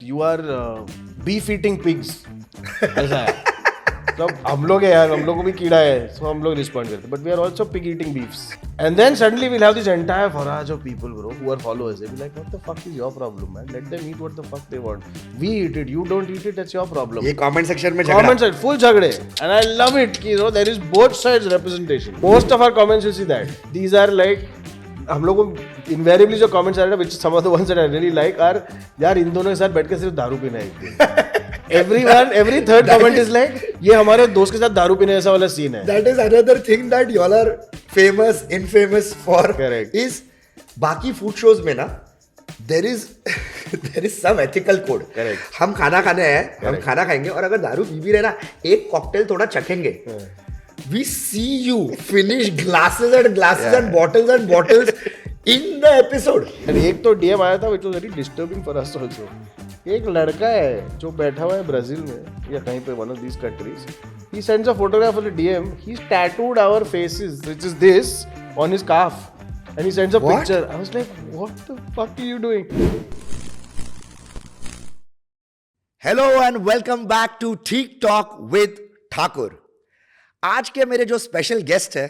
you are beef eating pigs. ऐसा है. तो हम लोग है यार, हम लोग को भी कीड़ा है, so हम लोग respond करते. But we are also pig eating beefs. And then suddenly we'll have this entire forage of people, bro, who are followers. They'll be like, what the fuck is your problem, man? Let them eat what the fuck they want. We eat it, you don't eat it, that's your problem. ये comment section में झगड़ा. Comment section, full झगड़े. And I love it, you know, there is both sides representation. Most of our comments you see that. These are like, हम लोग को इनवेरियबली जो comments आ रहे हैं, which some of the ones that I really like are, यार इन दोनों के साथ बैठ के सिर्फ दारू पीना है एक दिन. Every third comment is like, ये हमारे दोस्त के साथ दारू पीने जैसा वाला सीन है. That is another thing that y'all are famous, infamous for. Correct. Is बाकी food shows में ना there is some ethical code. Correct. हम खाना खाने हैं, हम खाना खाएंगे और अगर दारू पी भी रहे ना, एक कॉकटेल थोड़ा चखेंगे. We see you finish glasses and bottles in the episode. And एक तो DM आया था which was very disturbing for us also. एक लड़का है जो बैठा हुआ है ब्राजील में या कहीं पे one of these countries. He sends a photograph on a DM. He's tattooed our faces, which is this, on his calf. And he sends a What? picture. I was like, what the fuck are you doing? Hello and welcome back to ठीक talk with Thakur. आज के मेरे जो special guest है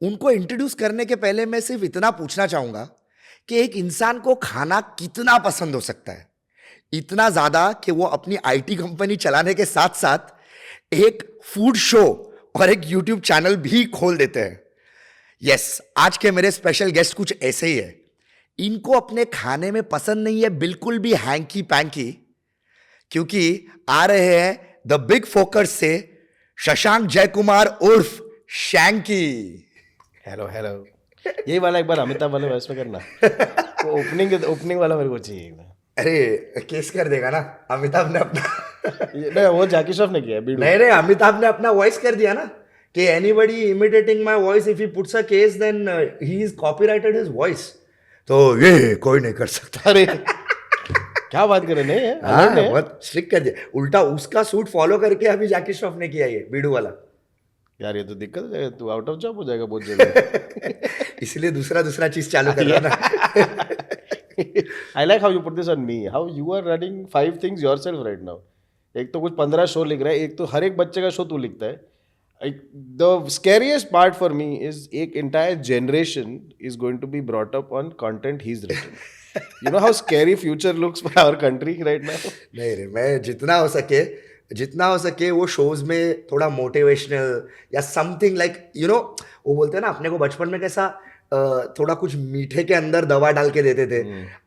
उनको introduce करने के पहले मैं सिर्फ इतना पूछना चाहूंगा कि एक इंसान को खाना कितना पसंद हो सकता है. इतना ज्यादा कि वो अपनी आईटी कंपनी चलाने के साथ साथ एक फूड शो और एक यूट्यूब चैनल भी खोल देते हैं. यस, आज के मेरे स्पेशल गेस्ट कुछ ऐसे ही है. इनको अपने खाने में पसंद नहीं है बिल्कुल भी हैंकी पैंकी, क्योंकि आ रहे हैं द बिग फोकस से शशांक जयकुमार उर्फ शैंकी. Hello hello. यही वाला एक बार अमिताभ वाले वॉइस में करना. तो ओपनिंग वाला मेरे को चाहिए एकदम. अरे केस कर देगा ना अमिताभ ने अपना. नहीं, वो जैकी श्रॉफ ने किया है. नहीं अमिताभ ने अपना वॉइस कर दिया ना कि anybody imitating my voice if he puts a case then he is copyrighted his voice. तो ये कोई नहीं कर सकता. अरे क्या बात कर रहे हैं. हाँ, बहुत स्ट्रिक्ट कर दिया. उल्टा उसका सूट फॉलो करके अभी जैकी श्रॉफ ने किया ये बीडू वाला. यार ये तो दिक्कत है, तू आउट ऑफ जॉब हो जाएगा बहुत जल्दी. इसलिए दूसरा चीज चालू कर रहा ना. I like how you put this on me. How you are running 5 things yourself right now. एक तो कुछ 15 शो लिख रहा है, एक तो हर एक बच्चे का शो तू लिखता है. The scariest part for me is एक entire generation is going to be brought up on content he's written. You know how scary future looks for our country right now? नहीं रे, मैं जितना हो सके वो शोज में थोड़ा मोटिवेशनल या समथिंग लाइक यू नो, वो बोलते हैं ना अपने को बचपन में कैसा थोड़ा कुछ मीठे के अंदर दवा डाल के देते थे.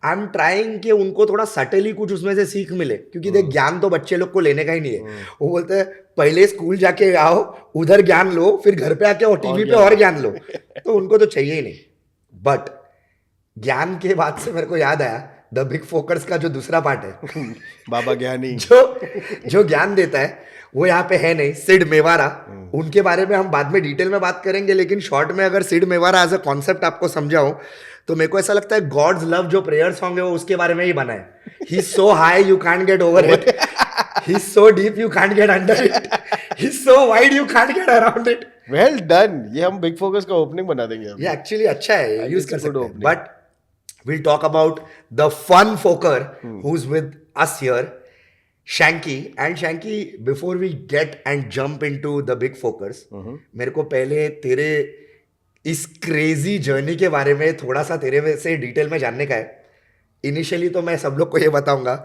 आई एम ट्राइंग कि उनको थोड़ा सटली कुछ उसमें से सीख मिले, क्योंकि देख ज्ञान तो बच्चे लोग को लेने का ही नहीं है. वो बोलते हैं पहले स्कूल जाके आओ, उधर ज्ञान लो, फिर घर पे आके टीवी पे और ज्ञान लो. तो उनको तो चाहिए ही नहीं. बट ज्ञान के बाद से मेरे को याद आया द बिग फोकस का जो दूसरा पार्ट है, बाबा ज्ञानी जो ज्ञान देता है वो यहाँ पे है नहीं, सिड मेवारा. उनके बारे में हम बाद में डिटेल में बात करेंगे, लेकिन शॉर्ट में अगर Sid Mewara as a concept आपको समझाऊं तो मेरे को ऐसा लगता है गॉड्स लव जो प्रेयर सॉन्ग है वो उसके बारे में ही बना है. He is so high you can't get over it, he is so deep you can't get under it, he is so wide you can't get around it. Well done. ये हम big focus का opening बना देंगे. ये actually अच्छा है, use कर सकते हैं. But we'll talk about the fun foker who's with us here, Shanky. And Shanky, before we get and jump into the big focus, मेरे को पहले तेरे इस क्रेजी जर्नी के बारे में थोड़ा सा तेरे से डिटेल में जानने का है. इनिशियली तो मैं सब लोग को ये बताऊंगा,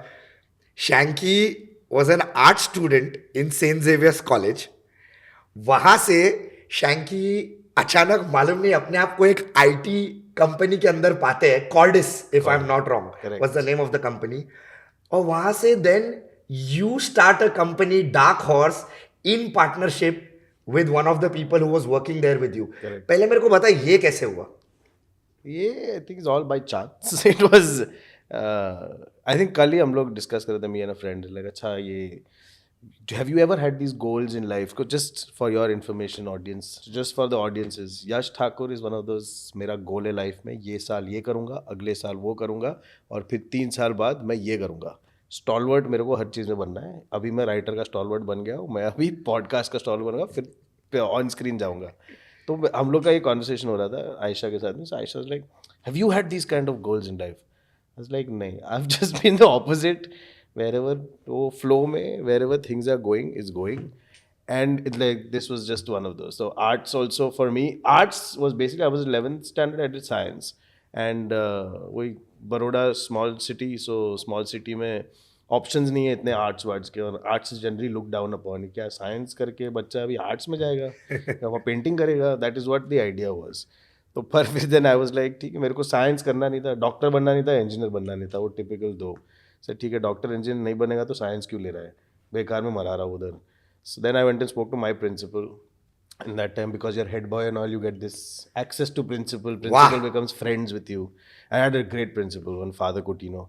Shanky was an art student in St. Xavier's College. वहां से Shanky अचानक मालूम नहीं अपने आप को एक आईटी कंपनी के अंदर पाते हैं. Cordis if I am not wrong was the name of the company. और वहां से then you start a company Dark Horse in partnership with one of the people who was working there with you. पहले मेरे को बता ये कैसे हुआ. ये I think is all by chance. It was I think कल ही हम लोग डिस्कस कर रहे थे, me and a friend, like अच्छा ये have you ever had these goals in life? Just for your information audience, just for the audiences, Yash Thakur is one of those. मेरा गोल है लाइफ में, ये साल ये करूँगा, अगले साल वो करूँगा, और फिर 3 साल बाद मैं ये करूँगा. स्टॉलवर्ट मेरे को हर चीज़ में बनना है. अभी मैं राइटर का स्टॉलवर्ट बन गया हूँ, मैं अभी पॉडकास्ट का स्टॉलवर्ट बनूंगा, फिर ऑन स्क्रीन जाऊँगा. तो हम लोग का ये कॉन्वर्सेशन हो रहा था आयशा के साथ में. So Aisha was like, have you had these kind of goals in life? I was like, नहीं, I've just been the opposite. wherever वो flow में wherever things are going is going. And it, like this was just one of those. So arts also for me, arts was basically, I was 11th standard, I did science. And वही Baroda small city, so small city में options नहीं है इतने arts वार्ट्स के, और arts generally look down upon. क्या science करके बच्चा अभी आर्ट्स में जाएगा या वो पेंटिंग करेगा? That is what the idea was. तो पर फिर देन आई वाज लाइक ठीक है, मेरे को साइंस करना नहीं था, डॉक्टर बनना नहीं था, इंजीनियर बनना नहीं था, वो टिपिकल दो. सर ठीक है, डॉक्टर इंजीनियर नहीं बनेगा तो साइंस क्यों ले रहा है, बेकार में मरा रहा हूँ उधर. So then I went and spoke to my principal. And that time, because you're head boy and all, you get this access to principal. Principal becomes friends with you. I had a great principal, one Father Coutinho,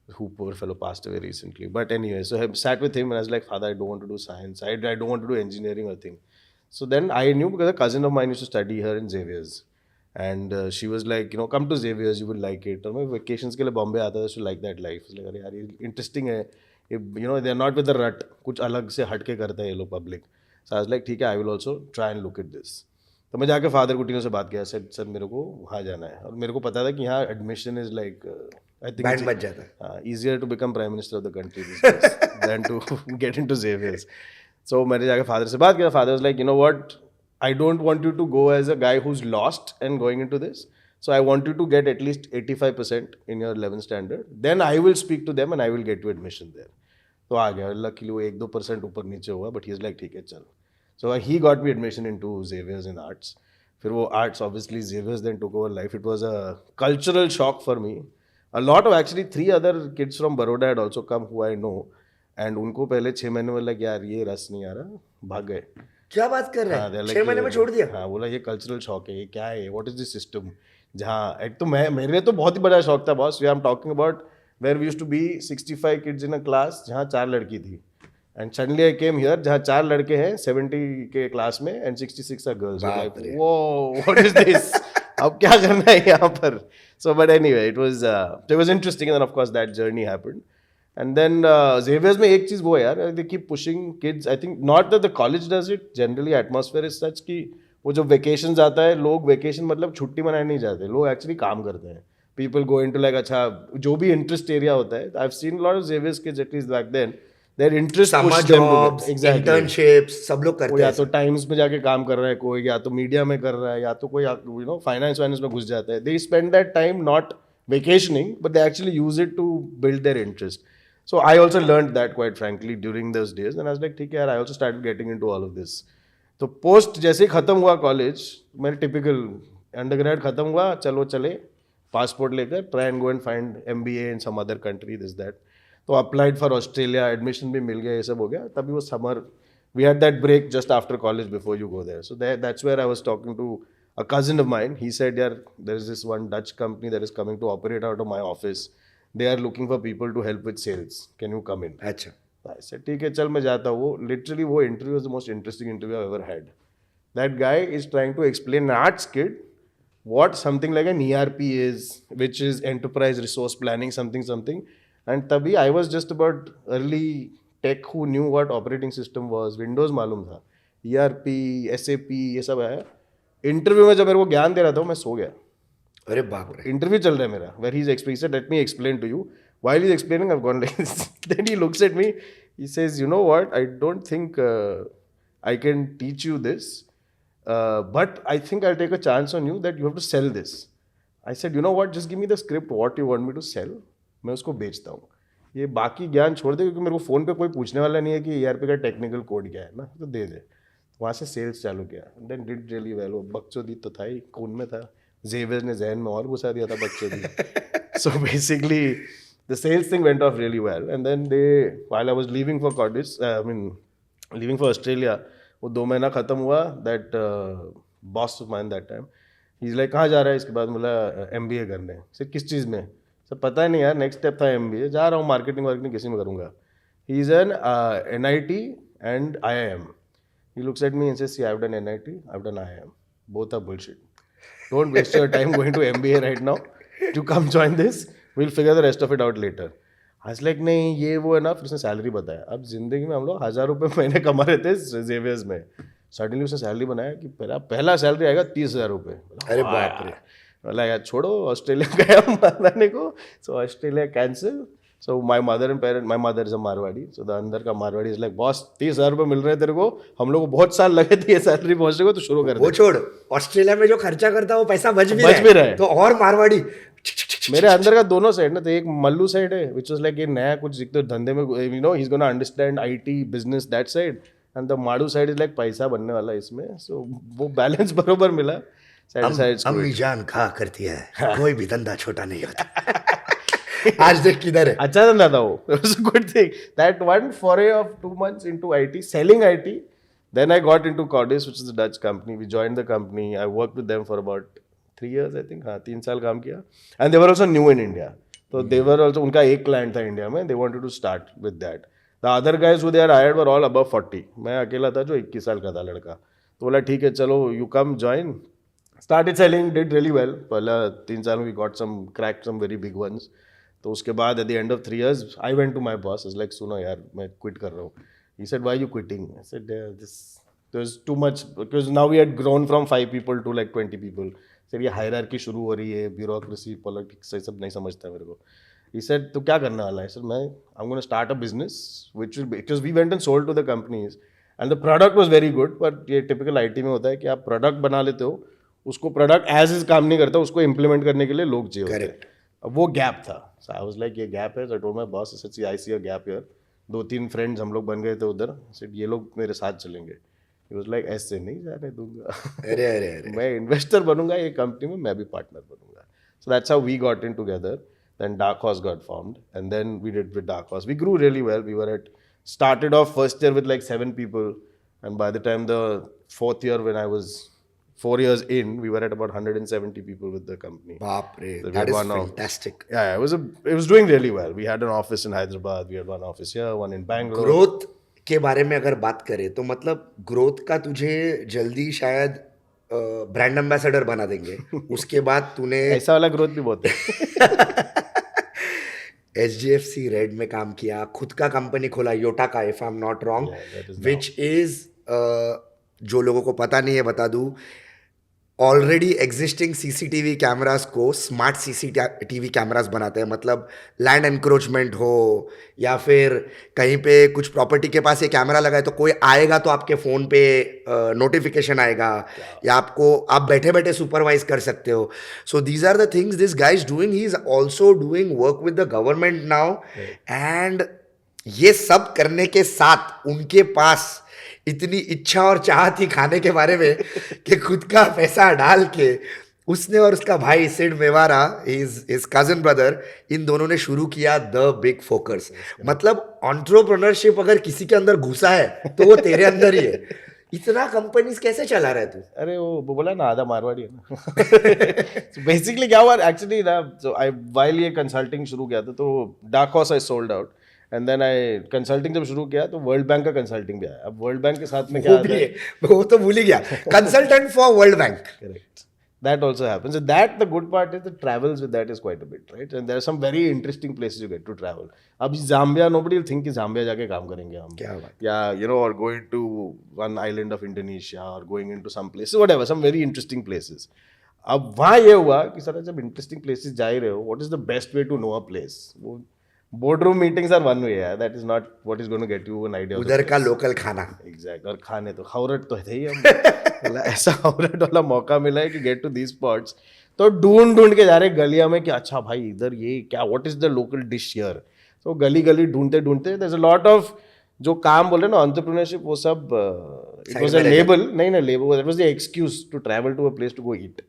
who poor fellow passed away recently. But anyway, so I sat with him and I was like, Father, I don't want to do science. I don't want to do engineering or thing. So then I knew, because a cousin of mine used to study here in Xavier's. And she was like, come to Xavier's, you will like it. और मैं vacations के लिए Bombay आता था, so like that life. Like, अरे यार ये interesting है. They are not with the rut. कुछ अलग से हट के करते हैं ये लोग public. So I was like, ठीक है, I will also try and look at this. तो मैं जाकर फादर कुटिनो से बात किया, सर मेरे को वहाँ जाना है. और मेरे को पता था कि यहाँ admission is like I think band बज जाता है. Easier to become prime minister of the country than to get into Xavier's. So मैंने जाकर फादर से बात किया. Father was like, you know what, I don't want you to go as a guy who's lost and going into this. So I want you to get at least 85% in your 11th standard. Then I will speak to them and I will get you admission there. तो आ गया. Luckily वो 1-2% ऊपर नीचे हुआ, but he is like ठीक है चल. So he got me admission into Xavier's in arts. फिर वो arts, obviously Xavier's then took over life. It was a cultural shock for me. A lot of actually 3 other kids from Baroda had also come who I know. And उनको पहले 6 महीने में लगा यार ये रस नहीं आ रहा, भाग गए. क्या बात कर रहे हाँ, हैं, they're 6 like, महीने में छोड़ दिया. हाँ, बोला ये कल्चरल शॉक है, ये क्या है, व्हाट इज दिस सिस्टम. जहाँ एक तो मैं, मेरे लिए तो बहुत ही बड़ा शौक था boss. We are talking about where we used to be 65 kids in a class जहाँ 4 लड़की थी. And suddenly I came here जहाँ 4 लड़के हैं 70 के क्लास में एंड 66 आर गर्ल्स. वो व्हाट इज दिस, अब क्या करना है यहाँ पर. So but anyway it was interesting. And of course that journey happened. And then Xavier's में एक चीज़ वो है यार, they keep pushing kids. I think not that the college does it. Generally atmosphere is such कि वो जो vacations आता है, लोग vacation मतलब छुट्टी मनाने नहीं जाते, लोग actually काम करते हैं. People go into like अच्छा जो भी interest area होता है. I've seen a lot of Xavier's kids at least back then. Their interest Summer pushed them to jobs, exactly. internships, सब लोग करते या हैं. तो टाइम्स में जाके काम कर रहा है कोई, या तो मीडिया में कर रहा है, या तो कोई फाइनेंस में घुस जाता है. They spend that time not vacationing, but they actually use it to build their interest. So I also learned that quite frankly during those days. And I was like, ठीक है यार, I also started getting into all of this. तो post जैसे ही ख़त्म हुआ college, मेरे typical undergrad ख़त्म हुआ, चलो चले पासपोर्ट लेकर, try and go and find MBA in some other country, this that. तो अप्लाइड फॉर ऑस्ट्रेलिया, एडमिशन भी मिल गया, ये सब हो गया. तभी वो summer, we had that break just after college before you go there. So that's where I was talking to a cousin of mine. He said, यार there is this one Dutch company that is coming to operate out of my office. They are looking for people to help with sales. Can you come in? अच्छा. I said, ठीक है चल मैं जाता हूँ. Literally वो interview was the most interesting interview I've ever had. That guy is trying to explain an arts kid what something like an ERP is, which is enterprise resource planning, something. And तभी I was just about early tech who knew what operating system was. Windows मालूम था, ERP, SAP ये सब है. Interview में जब मेरे को ज्ञान दे रहा था मैं सो गया. अरे बाप रे. इंटरव्यू चल रहा है मेरा, where he is explaining, let me explain to you. While he is explaining I have gone like this. Then he looks at me, he says, you know what, I don't think I can teach you this, but I think I take a chance on you that you have to sell this. I said, you know what, just give me the script, what you want me to cell, मैं उसको बेचता हूँ. ये बाकी ज्ञान छोड़ दे, क्योंकि मेरे को फ़ोन पे कोई पूछने वाला नहीं है कि ERP का टेक्निकल कोड क्या है ना, तो दे दे. वहाँ से सेल्स चालू किया. Then did really well. वो बकचोदी तो था ही, खून में था. Xavier ने जहन में और घुसा दिया था बकचोदी. So basically the sales thing went off really well. And then while I was leaving for leaving for Australia, वो 2 महीना ख़त्म हुआ. That boss of mine that time, he's like, कहाँ जा रहा है? इसके बाद बोला MBA करने. सर किस चीज़ में? सर पता ही नहीं यार, नेक्स्ट स्टेप था MBA. जा रहा हूँ, मार्केटिंग किसी में करूँगा. He is an NIT and IIM. He looks at me and says, see, I've done NIT, I've done IIM. Both are bullshit. Don't waste your time going to MBA right now. You come join this. We'll figure the rest of it out later. I was like, नहीं ये वो है ना. फिर उसने salary बताया. अब जिंदगी में हम लोग 1000 रुपये महीने कमा रहे थे Xavier's में. सडनली उसने सैलरी बनाया कि पहला सैलरी आएगा 30,000 रुपये. अरे बाप रे. बोला यार छोड़ो, ऑस्ट्रेलिया गया मनाने को. So Australia cancel. So my mother is a Marwadi. So the अंदर का Marwadi is like, boss 30,000 रुपये मिल रहे हैं तेरे को, हम लोग को बहुत साल लगे थे ये सैलरी पहुंचने को, तो शुरू कर वो दे. छोड़, ऑस्ट्रेलिया में जो खर्चा करता है वो पैसा बच भी रहा है. तो और मारवाड़ी. मेरे अंदर का दोनों साइड ना, तो एक मल्लू साइड है विच वाज लाइक ये नया कुछ तो धंधे में, you know, he is gonna understand IT business that side, and the माडू साइड इज लाइक पैसा बनने वाला है इसमें. सो वो बैलेंस बरोबर मिला. अम्मी जान कहा करती है कोई भी धंधा छोटा नहीं होता. आज देख किधर है. अच्छा धंधा था वो. It was a good thing. That one foray of 2 months into IT, selling IT. Then I got into Cordis, which is a Dutch company. We joined the company. I worked with them for about 3 years, I think. हाँ, 3 साल काम किया. And they were also new in India. So they were also, उनका एक client था India में. They wanted to start with that. The other guys who they had hired were all above 40. मैं अकेला था जो 21 साल का था लड़का. तो बोला ठीक है चलो, you come join. Started selling, did really well. पहला 3 साल में we got some, cracked some very big ones. तो उसके बाद at the end of 3 years, I went to my boss. I was like, सुनो यार, मैं quit कर रहा हूँ. He said, why are you quitting? I said, there's too much, because now we had grown from 5 people to like 20 people. Said ये hierarchy शुरू हो रही है, bureaucracy, politics, ये सब नहीं समझता मेरे को. He said, तो क्या करने वाला है? Sir, I'm going to start a business, which will be, because we went and sold to the companies, and the product was very good, but ये typical IT में होता है कि आप product बना लेते हो, उसको product as is काम नहीं करता, उसको implement करने के लिए लोग चाहिए होते हैं. अब वो गैप था. So I was like, ये गैप है. So I told my boss, I see a gap here. 2-3 friends हम लोग बन गए थे उधर. Said ये लोग मेरे साथ चलेंगे. He was like, ऐसे नहीं जाने दूंगा. अरे मैं इन्वेस्टर बनूंगा ये कंपनी में, मैं भी पार्टनर बनूंगा. So that's how we got in together. Then Dark Horse got formed, and then we did with Dark Horse. We grew really well. We were started off first year with like 7 people, and by the time the 4th year, when I was 4 years in, we were at about 170 people with the company. बाप रे, So we that had is one fantastic. Yeah, it was doing really well. We had an office in Hyderabad, we had one office here, one in Bangalore. Growth के बारे में अगर बात करें तो मतलब ग्रोथ का तुझे जल्दी शायद ब्रांड एम्बेसडर बना देंगे. उसके बाद तूने ऐसा वाला ग्रोथ भी बहुत है. HDFC रेड में काम किया, खुद का कंपनी खोला योटा का, if I am not wrong, which is, जो लोगों को पता नहीं है बता दूं, ऑलरेडी एग्जिस्टिंग सीसीटीवी कैमरास को स्मार्ट सीसीटीवी कैमरास बनाते हैं. मतलब लैंड एनक्रोचमेंट हो या फिर कहीं पे कुछ प्रॉपर्टी के पास ये कैमरा लगा है तो कोई आएगा तो आपके फ़ोन पे नोटिफिकेशन आएगा, या आपको आप बैठे बैठे सुपरवाइज कर सकते हो. So these are the things this guy is doing. He is also doing work with the government now, and ये सब करने के साथ उनके पास इतनी इच्छा और चाह थी खाने के बारे में कि खुद का पैसा डाल के उसने और उसका भाई Sid Mewara, his cousin brother, इन दोनों ने शुरू किया द बिग फोकस. मतलब एंटरप्रेन्योरशिप अगर किसी के अंदर घुसा है तो वो तेरे अंदर ही है. इतना कंपनीज कैसे चला रहा है तू? अरे वो बोला ना, आधा मारवाड़ी है ना. बेसिकली क्या हुआ एक्चुअली ना, सो आई वाइल ये कंसल्टिंग शुरू किया था तो dark horse I sold out, and then I consulting जब शुरू किया तो वर्ल्ड बैंक का कंसल्टिंग भी आया. अब वर्ल्ड बैंक के साथ में क्या आता है, वो तो भूल ही गया, consultant for world bank. Correct. That also happens. So that the good part is the travels with that is quite a bit, right? And there are some very interesting places you get to travel. अब Zambia, nobody will think कि Zambia जाके काम करेंगे हम. क्या बात? Yeah, you know, or going to one island of Indonesia, or going into some places, whatever, some very interesting places. अब वहाँ ये हुआ कि सर जब interesting places जा ही रहे हो, what is the best way to know a place? वो boardroom meetings are one way, yeah. That is not what is going to get you an idea. उधर का लोकल खाना. Exact. और खाने तो खौरट तो है ही हम. ऐसा खौरट वाला मौका मिला है कि गेट टू दीज स्पॉट्स, तो ढूंढ के जा रहे गलिया में कि अच्छा भाई इधर ये क्या, what is the local dish here. तो गली गली ढूंढते there is a lot of जो काम बोले ना एंटरप्रेन्योरशिप, वो सब इट वाज अ लेबल, नहीं label, that was the excuse to travel to a place to go eat.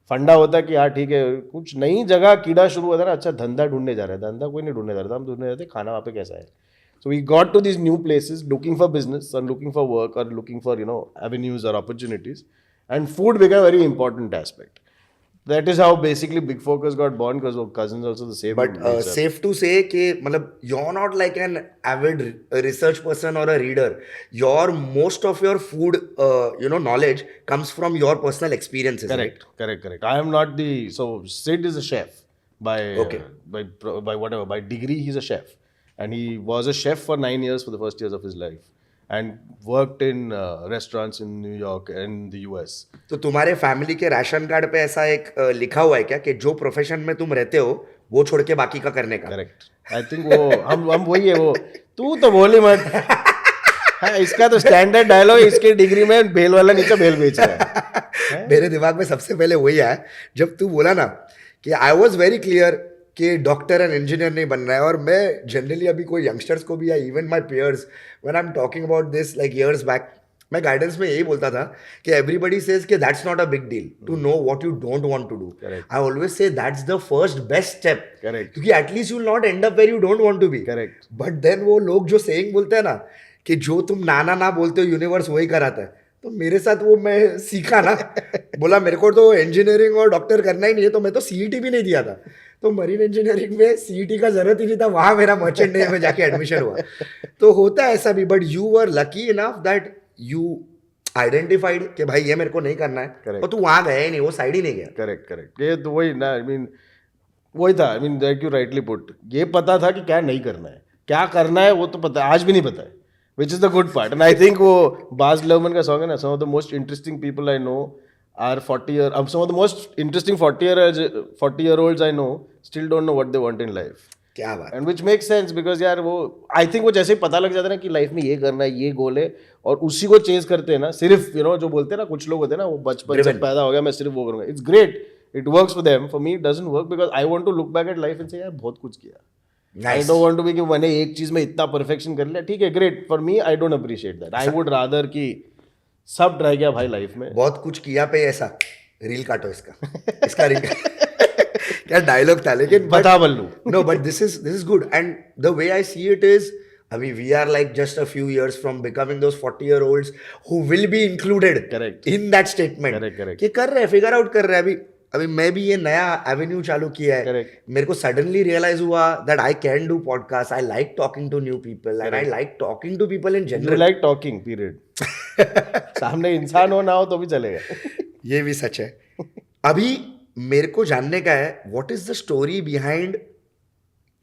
Funda होता है कि यार ठीक है कुछ नई जगह कीड़ा शुरू हुआ था ना, अच्छा धंधा ढूंढने जा रहा है. धंधा कोई नहीं ढूंढने जा रहा था, हम ढूंढने जाते खाना वहाँ पे कैसा है. So we got to these new places looking for business or looking for work or looking for, you know, avenues or opportunities, and food became a very important aspect. That is how basically Big Focus got born, because our cousins also the same. But safe to say कि मतलब you're not like an avid research person or a reader. Most of your food knowledge comes from your personal experiences. Correct, right? Correct. I am not so Sid is a chef by whatever, by degree he's a chef. And he was a chef for 9 years for the first years of his life, and worked in restaurants in New York and the US. तो तुम्हारे family के ration card पे ऐसा एक लिखा हुआ है क्या कि जो प्रोफेशन में तुम रहते हो वो छोड़ के बाकी का करने का. करेक्ट. आई थिंक वो हम वही है, वो तू तो बोली मत. हाँ, इसका तो स्टैंडर्ड डायलॉग, इसके डिग्री में भेल वाला नीचे भेल बेच रहा है. मेरे दिमाग में सबसे पहले वही आया जब तू बोला ना कि आई वॉज वेरी क्लियर कि डॉक्टर एंड इंजीनियर नहीं बनना है. और मैं जनरली अभी कोई यंगस्टर्स को भी या even my peers when I am talking about this like years back, मैं गाइडेंस में यही बोलता था कि एवरीबडी सेज कि that's not a big deal to know what you don't want to do. I always say that's the first best step. Correct. क्योंकि at least you will not end up where you don't want to be. Correct. But then वो लोग जो saying बोलते हैं ना कि जो तुम नाना ना बोलते हो यूनिवर्स वही कराता है, तो मेरे साथ वो मैं सीखा ना. बोला मेरे को तो इंजीनियरिंग और डॉक्टर करना ही नहीं है, तो मैं तो सीईटी भी नहीं दिया था. तो मरीन इंजीनियरिंग में सीईटी का जरूरत ही नहीं था, वहां मेरा मर्चेंट नेवी में जाके एडमिशन हुआ. तो होता है ऐसा भी. But you were lucky enough that you identified कि भाई ये मेरे को नहीं करना है. Correct. और तू वहां गया ही नहीं, वो साइड ही नहीं गया. करेक्ट. करेक्ट. ये तो वही ना, आई मीन वही था. I mean that you rightly put, ये पता था कि क्या नहीं करना है, क्या करना है वो तो पता है, आज भी नहीं पता है, which is the good part. And I think वो बाज लवमन का सॉन्ग है ना, some of the most interesting people I know are 40 year, some of the most interesting 40-year-olds I know still don't know what they want in life. क्या बात. And which make sense because यार वो आई think वो जैसे ही पता लग जाता है ना कि लाइफ में ये करना है, ये गोल है, और उसी को चेंज करते हैं ना, सिर्फ यू नो जो बोलते हैं ना कुछ लोग होते हैं ना, वो बचपन से पैदा हो गया मैं सिर्फ वो करूंगा. It's great, it works for them. For me it doesn't work because I want to look back at life and say यार बहुत कुछ किया. I don't want to be कि मैंने एक चीज में इतना परफेक्शन कर लिया. ठीक है, great. For me I don't appreciate that. I would rather कि सब रह गया भाई लाइफ में. बहुत कुछ किया पे ऐसा रील काटो इसका रील. क्या डायलॉग था. लेकिन बता बल्लू. no, but this is good. And the way I see it is, I mean, we are like just a few years from becoming those 40-year-olds who will be included. Correct. In that statement. Correct. कि कर रहे हैं, figure out कर रहे हैं. अभी मैं भी ये नया एवेन्यू चालू किया है. Correct. मेरे को सडनली रियलाइज हुआ that I can do podcast. I like talking to new people and I like talking to people in you general. Like talking period. सामने इंसान हो ना हो तो भी चलेगा. ये भी सच है. अभी मेरे को जानने का है what is the story behind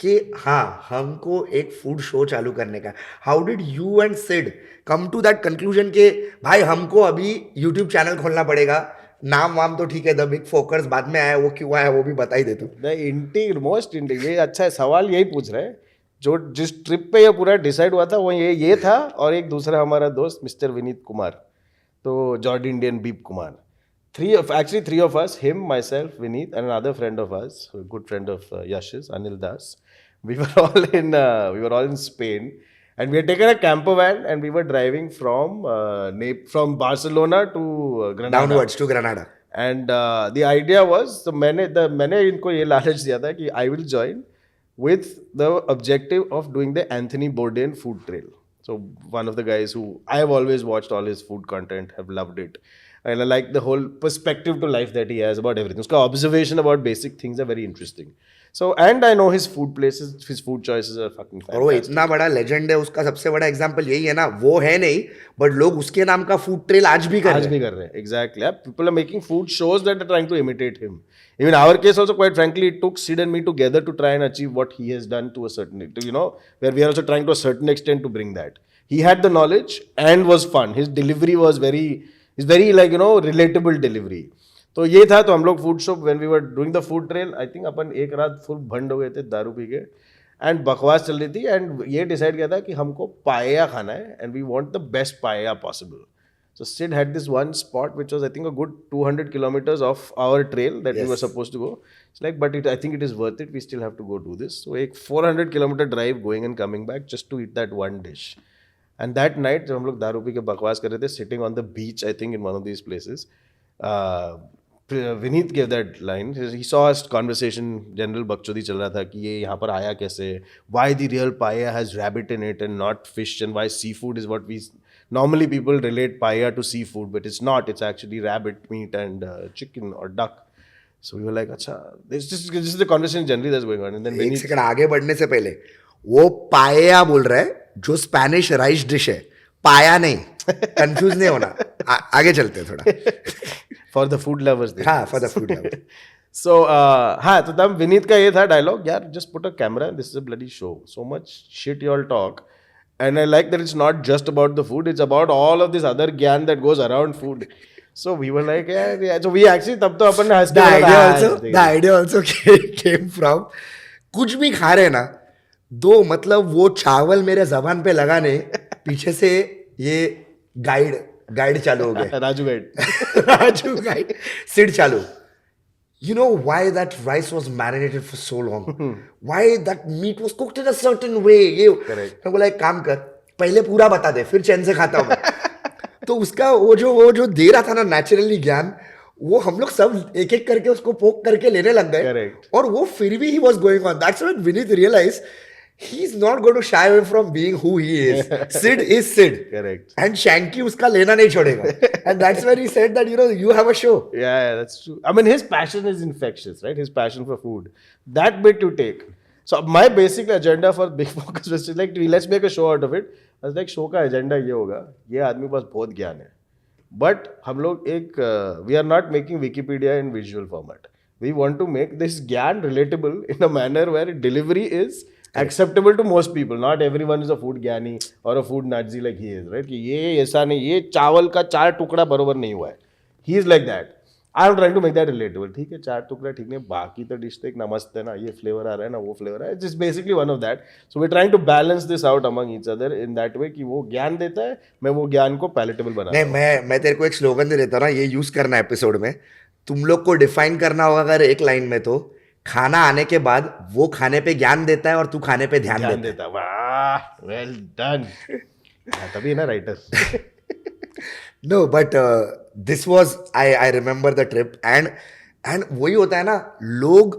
कि हाँ हमको एक फूड शो चालू करने का. How did you and Sid come to that conclusion के भाई हमको अभी यूट्यूब चैनल खोलना पड़ेगा. नाम वाम तो ठीक है, द बिग फोकर्स बाद में आया, वो क्यों आया वो भी बता ही दे तू. मोस्ट ये अच्छा है, सवाल यही पूछ रहे हैं. जो जिस ट्रिप पे ये पूरा डिसाइड हुआ था वो ये था, और एक दूसरा हमारा दोस्त मिस्टर विनीत कुमार, तो George Indian beep Kumar. Three of us, him, myself, Vineet, and another friend of us, a good friend of Yash's, Anil Das. We were all in Spain, and we had taken a camper van, and we were driving from Barcelona to Granada. Downwards to Granada. And the idea was, so मैंने इनको ये लालच दिया था कि I will join with the objective of doing the Anthony Bourdain food trail. So one of the guys who I have always watched all his food content, have loved it. And I like the whole perspective to life that he has about everything. Uska observation about basic things are very interesting. So, and I know his food places, his food choices are fucking fantastic. और वो इतना बड़ा legend है, उसका सबसे बड़ा example यही है ना. वो है नहीं, बट लोग उसके नाम का फूड ट्रेल आज भी कर रहे हैं. Exactly. Yeah, people are making food shows that are trying to imitate him. Even our case also, quite frankly, it took Sid and me together to try and achieve what he has done to a certain, where we are also trying to a certain extent to bring that. He had the knowledge and was fun. His delivery was very like relatable delivery. तो ये था. तो हम लोग food show, when we were doing the food trail, I think अपन एक रात full भंड हो गए थे दारू पी के, एंड बकवास चल रही थी, एंड ये डिसाइड किया था कि हमको पाया खाना है, and we want the best paya possible. So Sid had this one spot which was I think a good 200 kilometers of our trail that we were supposed to go. It's like, but I think it is worth it. We still have to go do this. So a 400-kilometer drive going and coming back just to eat that one dish. And that night, जब हम लोग दारू P के बकवास कर रहे थे, sitting on the beach, I think in one of these places, Vineet gave that line. He saw us conversation, general बकचोदी चल रहा था कि ये यहाँ पर आया कैसे, why the real paella has rabbit in it and not fish, and why seafood is what we normally people relate paella to seafood, but it's not. It's actually rabbit meat and chicken or duck. So we were like, अच्छा, this is the conversation generally that's going on. And then एक second आगे बढ़ने से पहले वो पाया बोल रहा है, जो स्पेनिश राइस डिश है, पाया नहीं. कंफ्यूज नहीं होना. आगे चलते हैं थोड़ा. For the food lovers. हाँ, फॉर द फूड लवर्स. सो हाँ, तो तब विनीत का ये था डायलॉग, यार just put a camera, this is a bloody show, so much shit you all talk, and I like that it's not just about the food, it's about all of this other gyan that goes around food. So we were like, yeah. So we actually तब तो अपन ने हंस के the idea also came from कुछ भी खा रहे ना दो मतलब वो चावल मेरे जबान पे लगाने पीछे से ये गाइड चालू हो गया राजू गाइड राजू गाइड सिड चालू You know why that rice was marinated for so long? Why that meat was cooked in a certain way? ये Correct. मैं बोला एक काम कर पहले पूरा बता दे फिर चैन से खाता हूँ तो उसका वो जो दे रहा था ना नेचुरली ज्ञान वो हम लोग सब एक एक करके उसको पोक करके लेने लग गए Correct. और वो फिर भी he was going on. That's when Vineet realized he's not going to shy away from being who he is. Sid is Sid. Correct. And Shanky उसका लेना नहीं छोड़ेगा. And that's where he said that you have a show. Yeah, that's true. I mean, his passion is infectious, right? His passion for food. That bit you take. So my basic agenda for Big Focus was just like, let's make a show out of it. I was like, show का agenda ये होगा, ये आदमी के पास बहुत ज्ञान है. But हम लोग एक, we are not making Wikipedia in visual format. We want to make this ज्ञान relatable in a manner where delivery is acceptable to most people. Not everyone is a food ज्ञानी or a food Nazi like he is, right? कि ये ऐसा नहीं, ये चावल का 4 टुकड़ा बरोबर नहीं हुआ है. He is like that. I am trying to make that relatable. ठीक है 4 टुकड़ा ठीक नहीं, बाकी तो डिश तो एक नमस्त है ना, ये फ्लेवर आ रहा है ना, वो फ्लेवर है. It's just basically one of that. So we're trying to balance this out among each other in that way कि वो ज्ञान देता है, मैं वो ज्ञान को palatable बनाता हूँ. नहीं मैं तेरे को एक स्लोगन दे देता हूँ ना ये यूज करना एपिसोड में तुम लोग को डिफाइन करना होगा अगर एक लाइन में तो खाना आने के बाद वो खाने पे ज्ञान देता है और तू खाने पे ध्यान देता है. वाह, well done. तभी ना writer. No but this was I remember the trip and वही होता है ना लोग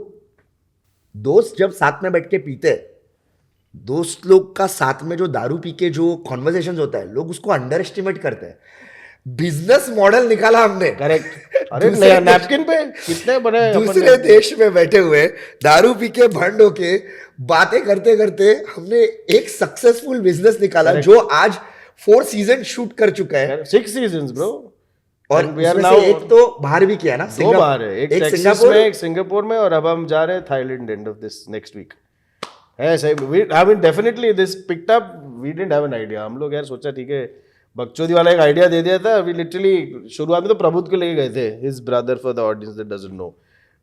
दोस्त जब साथ में बैठ के पीते हैं दोस्त लोग का साथ में जो दारू पी के जो कॉन्वर्सेशन होता है लोग उसको अंडर एस्टिमेट करते हैं बिजनेस मॉडल निकाला हमने करेक्ट. अरे नैपकिन पे कितने बने दूसरे देश में बैठे हुए दारू पी के भंड होके बातें करते करते हमने एक सक्सेसफुल बिजनेस निकाला जो आज 4 सीजन शूट कर चुका है 6 सीजन्स ब्रो. और उसमें से एक तो बाहर भी किया ना 2 बार है. एक टेक्सास में एक सिंगापुर में और अब हम जा रहे हैं Thailand end of this next week है सही. I mean definitely this picked up. We didn't have an idea. हम लोग यार सोचा ठीक है बकचोदी वाला एक आइडिया दे दिया था. वी लिटरली शुरुआत में तो प्रबुद्ध को लेके गए थे. His brother for the audience that doesn't know.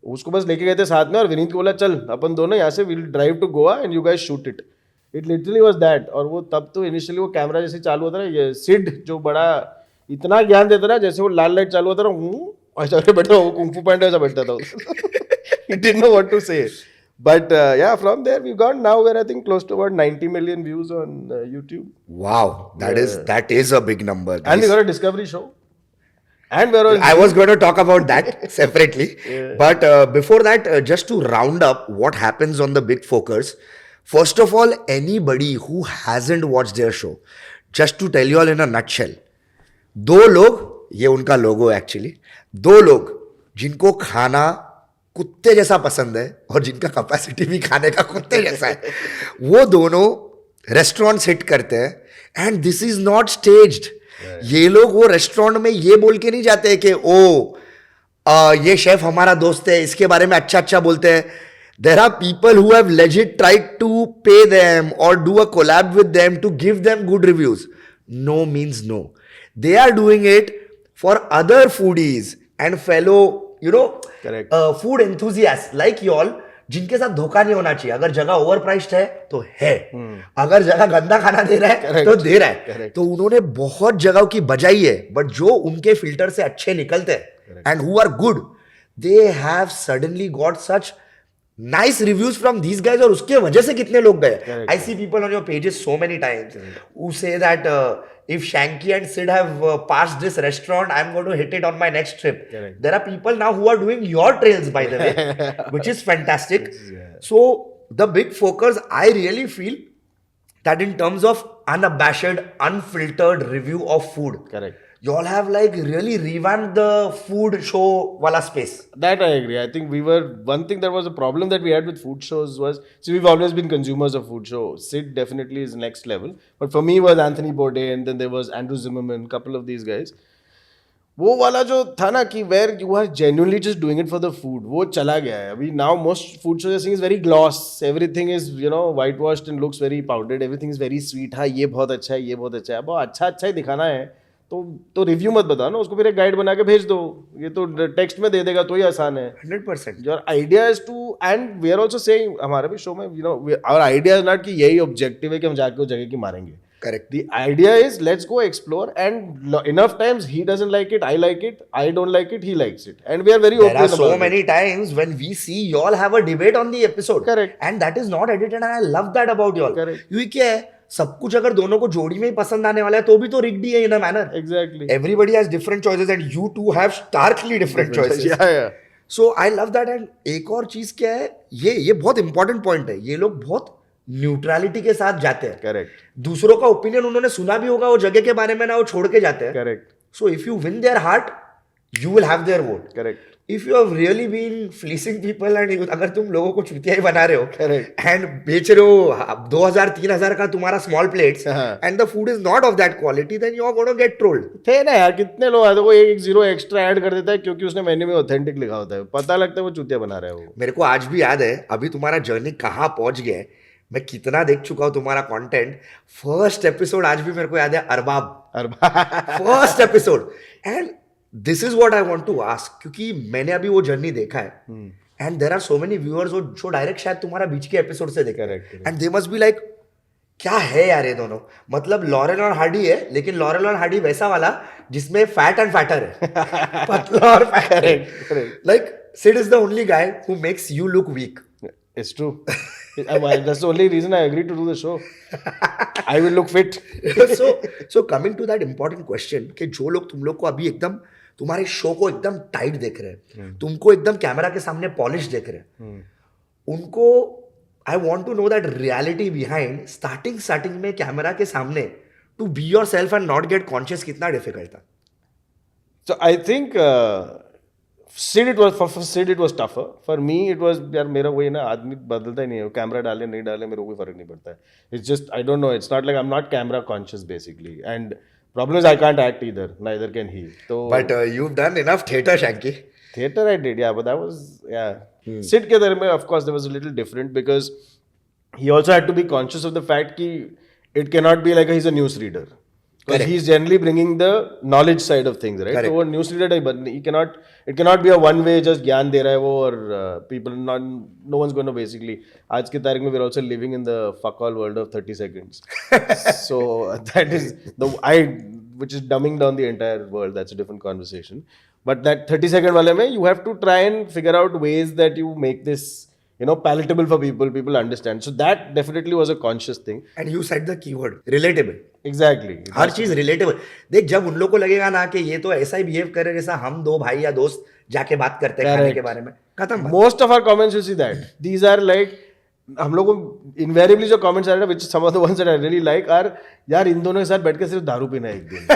उसको बस लेके गए थे साथ में और विनीत को बोला चल अपन दोनों यहाँ से will drive to Goa and you guys shoot it. It literally was that. और वो तब तो इनिशियली वो कैमरा जैसे चालू होता ना ये सिड जो बड़ा इतना ज्ञान देता ना जैसे वो लाल लाइट चालू होता ना ऐसा बैठा वो कुंफू पैंट ऐसा बैठता था. He didn't know what to say. But yeah, from there we've gone now we're I think close to about 90 million views on YouTube. Wow, that is a big number. And we got a Discovery show. And we're on. I was going to talk about that separately. But before that, just to round up what happens on the Big Focus. First of all, anybody who hasn't watched their show, just to tell you all in a nutshell, 2 लोग, ये उनका लोगो actually, 2 लोग जिनको खाना कुत्ते जैसा पसंद है और जिनका कैपेसिटी भी खाने का कुत्ते जैसा है वो दोनों रेस्टोरेंट हिट करते हैं and this is not staged. ये लोग वो रेस्टोरेंट में ये बोल के नहीं जाते कि ये शेफ हमारा दोस्त है इसके बारे में अच्छा बोलते हैं. There are people who have legit tried to pay them or do a collab with them to give them good reviews. No means no. They are doing it for other foodies and fellow, Correct. food enthusiasts like y'all, जिनके साथ धोखा नहीं होना चाहिए. अगर जगह over priced है तो है, अगर जगह गंदा खाना दे रहा है तो दे रहा है. Correct. तो उन्होंने बहुत जगहों की बजाई है बट जो उनके फिल्टर से अच्छे निकलते हैं and who are good they have suddenly got such nice reviews from these guys और उसके वजह से कितने लोग गए. I see people on your pages so many times who say that if Shanky and Sid have passed this restaurant, I'm going to hit it on my next trip. Correct. There are people now who are doing your trails by the way, which is fantastic. So the Big Focus, I really feel that in terms of unabashed, unfiltered review of food. Correct. You all have like really revamped the food show wala space. That I agree. I think one thing that was a problem that we had with food shows was, see, we've always been consumers of food shows. Sid definitely is next level. But for me was Anthony Bourdain and then there was Andrew Zimmerman, couple of these guys. वो वाला जो था ना कि where you are genuinely just doing it for the food, वो चला गया है. अभी now most food shows is very gloss. Everything is, whitewashed and looks very powdered. Everything is very sweet. हाँ, ये बहुत अच्छा है, ये बहुत अच्छा है. अब अच्छा ही दिखाना है तो रिव्यू मत बताओ ना उसको, फिर एक गाइड बना के भेज दो, ये तो टेक्स्ट में दे देगा तो ही आसान है. 100%. Your idea is to, and we are also saying हमारे भी शो में, you know, our idea is not कि यही ऑब्जेक्टिव है कि हम जाके उस जगह की मारेंगे. Correct. The idea is let's go explore, and enough times he doesn't like it, I like it, I don't like it, he likes it, and we are very There open are so about many it. times when we see y'all have a debate on the episode. Correct. And that is not edited, and I love that about y'all. Correct. क्योंकि क्या है, सब कुछ अगर दोनों को जोड़ी में ही पसंद आने वाला है तो भी तो rigged ही है in a manner. Exactly. Everybody has different choices and you two have starkly different choices. Yeah. So I love that. And एक और चीज क्या है, ये बहुत इंपॉर्टेंट पॉइंट है, ये लोग बहुत न्यूट्रलिटी के साथ जाते हैं. Correct. दूसरों का ओपिनियन उन्होंने सुना भी होगा वो जगह के बारे में ना, वो छोड़ के जाते हैं. Correct. So if you win their heart, you will have their vote. Correct. If you have really been fleecing people and अगर तुम लोगों को चुतिया ही बना रहे हो, Correct. and बेच रहे हो 2000-3000 का तुम्हारा small plates, हाँ. and the food is not of that quality, then you are going to get trolled. थे ना यार, कितने लोग आते, वो एक जीरो एक्स्ट्रा ऐड कर देता है क्योंकि उसने मेन्यू में ऑथेंटिक लिखा होता है, पता लगता है वो चूतिया बना रहा है वो. मेरे को आज भी याद है अभी तुम्हारा जर्नी कहाँ पहुंच गया है, मैं कितना देख चुका हूँ तुम्हारा कंटेंट. फर्स्ट एपिसोड आज भी मेरे को याद है, Arbab. First episode. And this is what I want to ask, क्योंकि मैंने अभी वो जर्नी देखा है, and there are so many viewers जो डायरेक्ट शायद तुम्हारा बीच के एपिसोड से देख रहे हैं, and they must be like, क्या है यार ये दोनों, मतलब लॉरेल और हार्डी है, लेकिन लॉरेल और हार्डी वैसा वाला जिसमें फैट एंड फैटर है, पतला और fat. Like Sid is the only guy who makes you look weak. It's true. That's the only reason I agreed to do the show. I will look fit. so coming to that important question कि जो लोग तुम लोग को अभी एकदम तुम्हारे show को एकदम टाइट देख रहे हैं, तुमको एकदम कैमरा के सामने पॉलिश देख रहे हैं, उनको I want to know that reality behind starting में कैमरा के सामने to be your self and not get conscious कितना डिफिकल्ट था. So I think Sid it was for Sid it was tougher. For me it was, यार मेरा वही ना, आदमी बदलता ही नहीं है, कैमरा डाले नहीं डाले मेरे को कोई फर्क नहीं पड़ता है. It's just I don't know, it's not like I'm not camera conscious basically, and problem is I can't act either, neither can he. So But you've done enough theater, Shanky. theater I did, yeah, but that was, yeah. Sid के दर में of course there was a little different because he also had to be conscious of the fact कि it cannot be like he's a news reader. Because he's generally bringing the knowledge side of things, right? Correct. So वो news reader नहीं, but it cannot be a one way just ज्ञान दे रहा है वो, और people no one's going to basically, आज की तारीख में we're also living in the fuck all world of 30 seconds. So that is which is dumbing down the entire world. That's a different conversation. But that 30-second वाले में you have to try and figure out ways that you make this, you know, palatable for people understand. So that definitely was a conscious thing. And you said the keyword, relatable. Exactly. हर चीज relatable. देख, जब उन लोग को लगेगा ना कि ये तो ऐसा ही बिहेव करे जैसा हम दो भाई या दोस्त जाके बात करते हैं खाने के बारे में, खत्म. Most of our comments you see that these are like, हम लोग को invariably जो comments आ रहे हैं, which some of the ones that I really like are, यार इन दोनों के साथ बैठ के सिर्फ दारू पीना है एक दिन.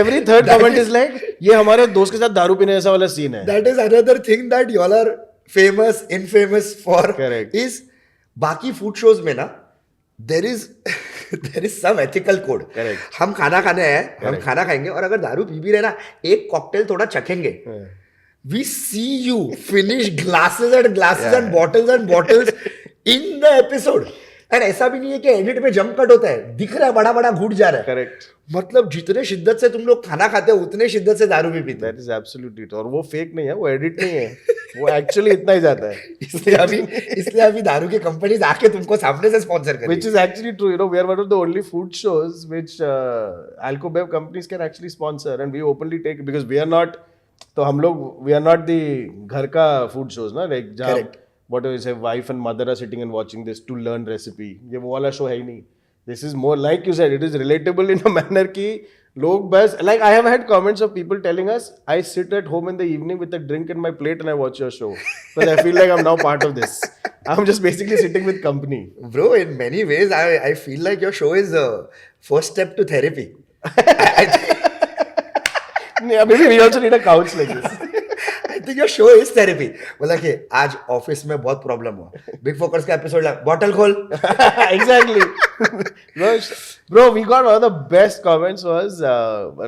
every third comment is like, ये हमारे दोस्त के साथ दारू पीने ऐसा वाला सीन है. That is another thing that y'all are famous, infamous for. Correct. Is बाकी फूड शोज में ना there is some ethical code. Correct. हम खाना खाने हैं, हम खाना खाएंगे, और अगर दारू पी भी रहे ना, एक कॉकटेल थोड़ा चखेंगे, we see you finish glasses and bottles in the episode. And ऐसा भी नहीं है कि एडिट में जंप कट होता है, दिख रहा है बड़ा बड़ा घूट जा रहा है. Correct. मतलब जितने शिद्दत से तुम लोग खाना खाते हो उतने शिद्दत से दारू भी पीते हो. That is absolutely it. और वो फेक नहीं है, वो एडिट नहीं है, वो एक्चुअली इतना ही जाता है. इसलिए अभी दारू की कंपनीज आके तुमको सामने से स्पॉन्सर कर. Which is actually true. You know, we are one of the only food shows which alcobev companies can actually sponsor, and we openly take it because we are not. तो हम लोग we are not the घर का food shows ना, like जहाँ what do you say, wife and mother are sitting and watching this to learn recipe. ये वो वाला show है ही नहीं. This is more like you said, it is relatable in a manner कि लोग बस, like I have had comments of people telling us, I sit at home in the evening with a drink in my plate and I watch your show because I feel like I'm now part of this. I'm just basically sitting with company. Bro, in many ways, I feel like your show is first step to therapy. Yeah, maybe we also need a couch like this. I think your show is therapy. बोला कि आज office में बहुत problem हुआ, big focus का episode लगा, bottle खोल. Exactly. Bro, we got one of the best comments was,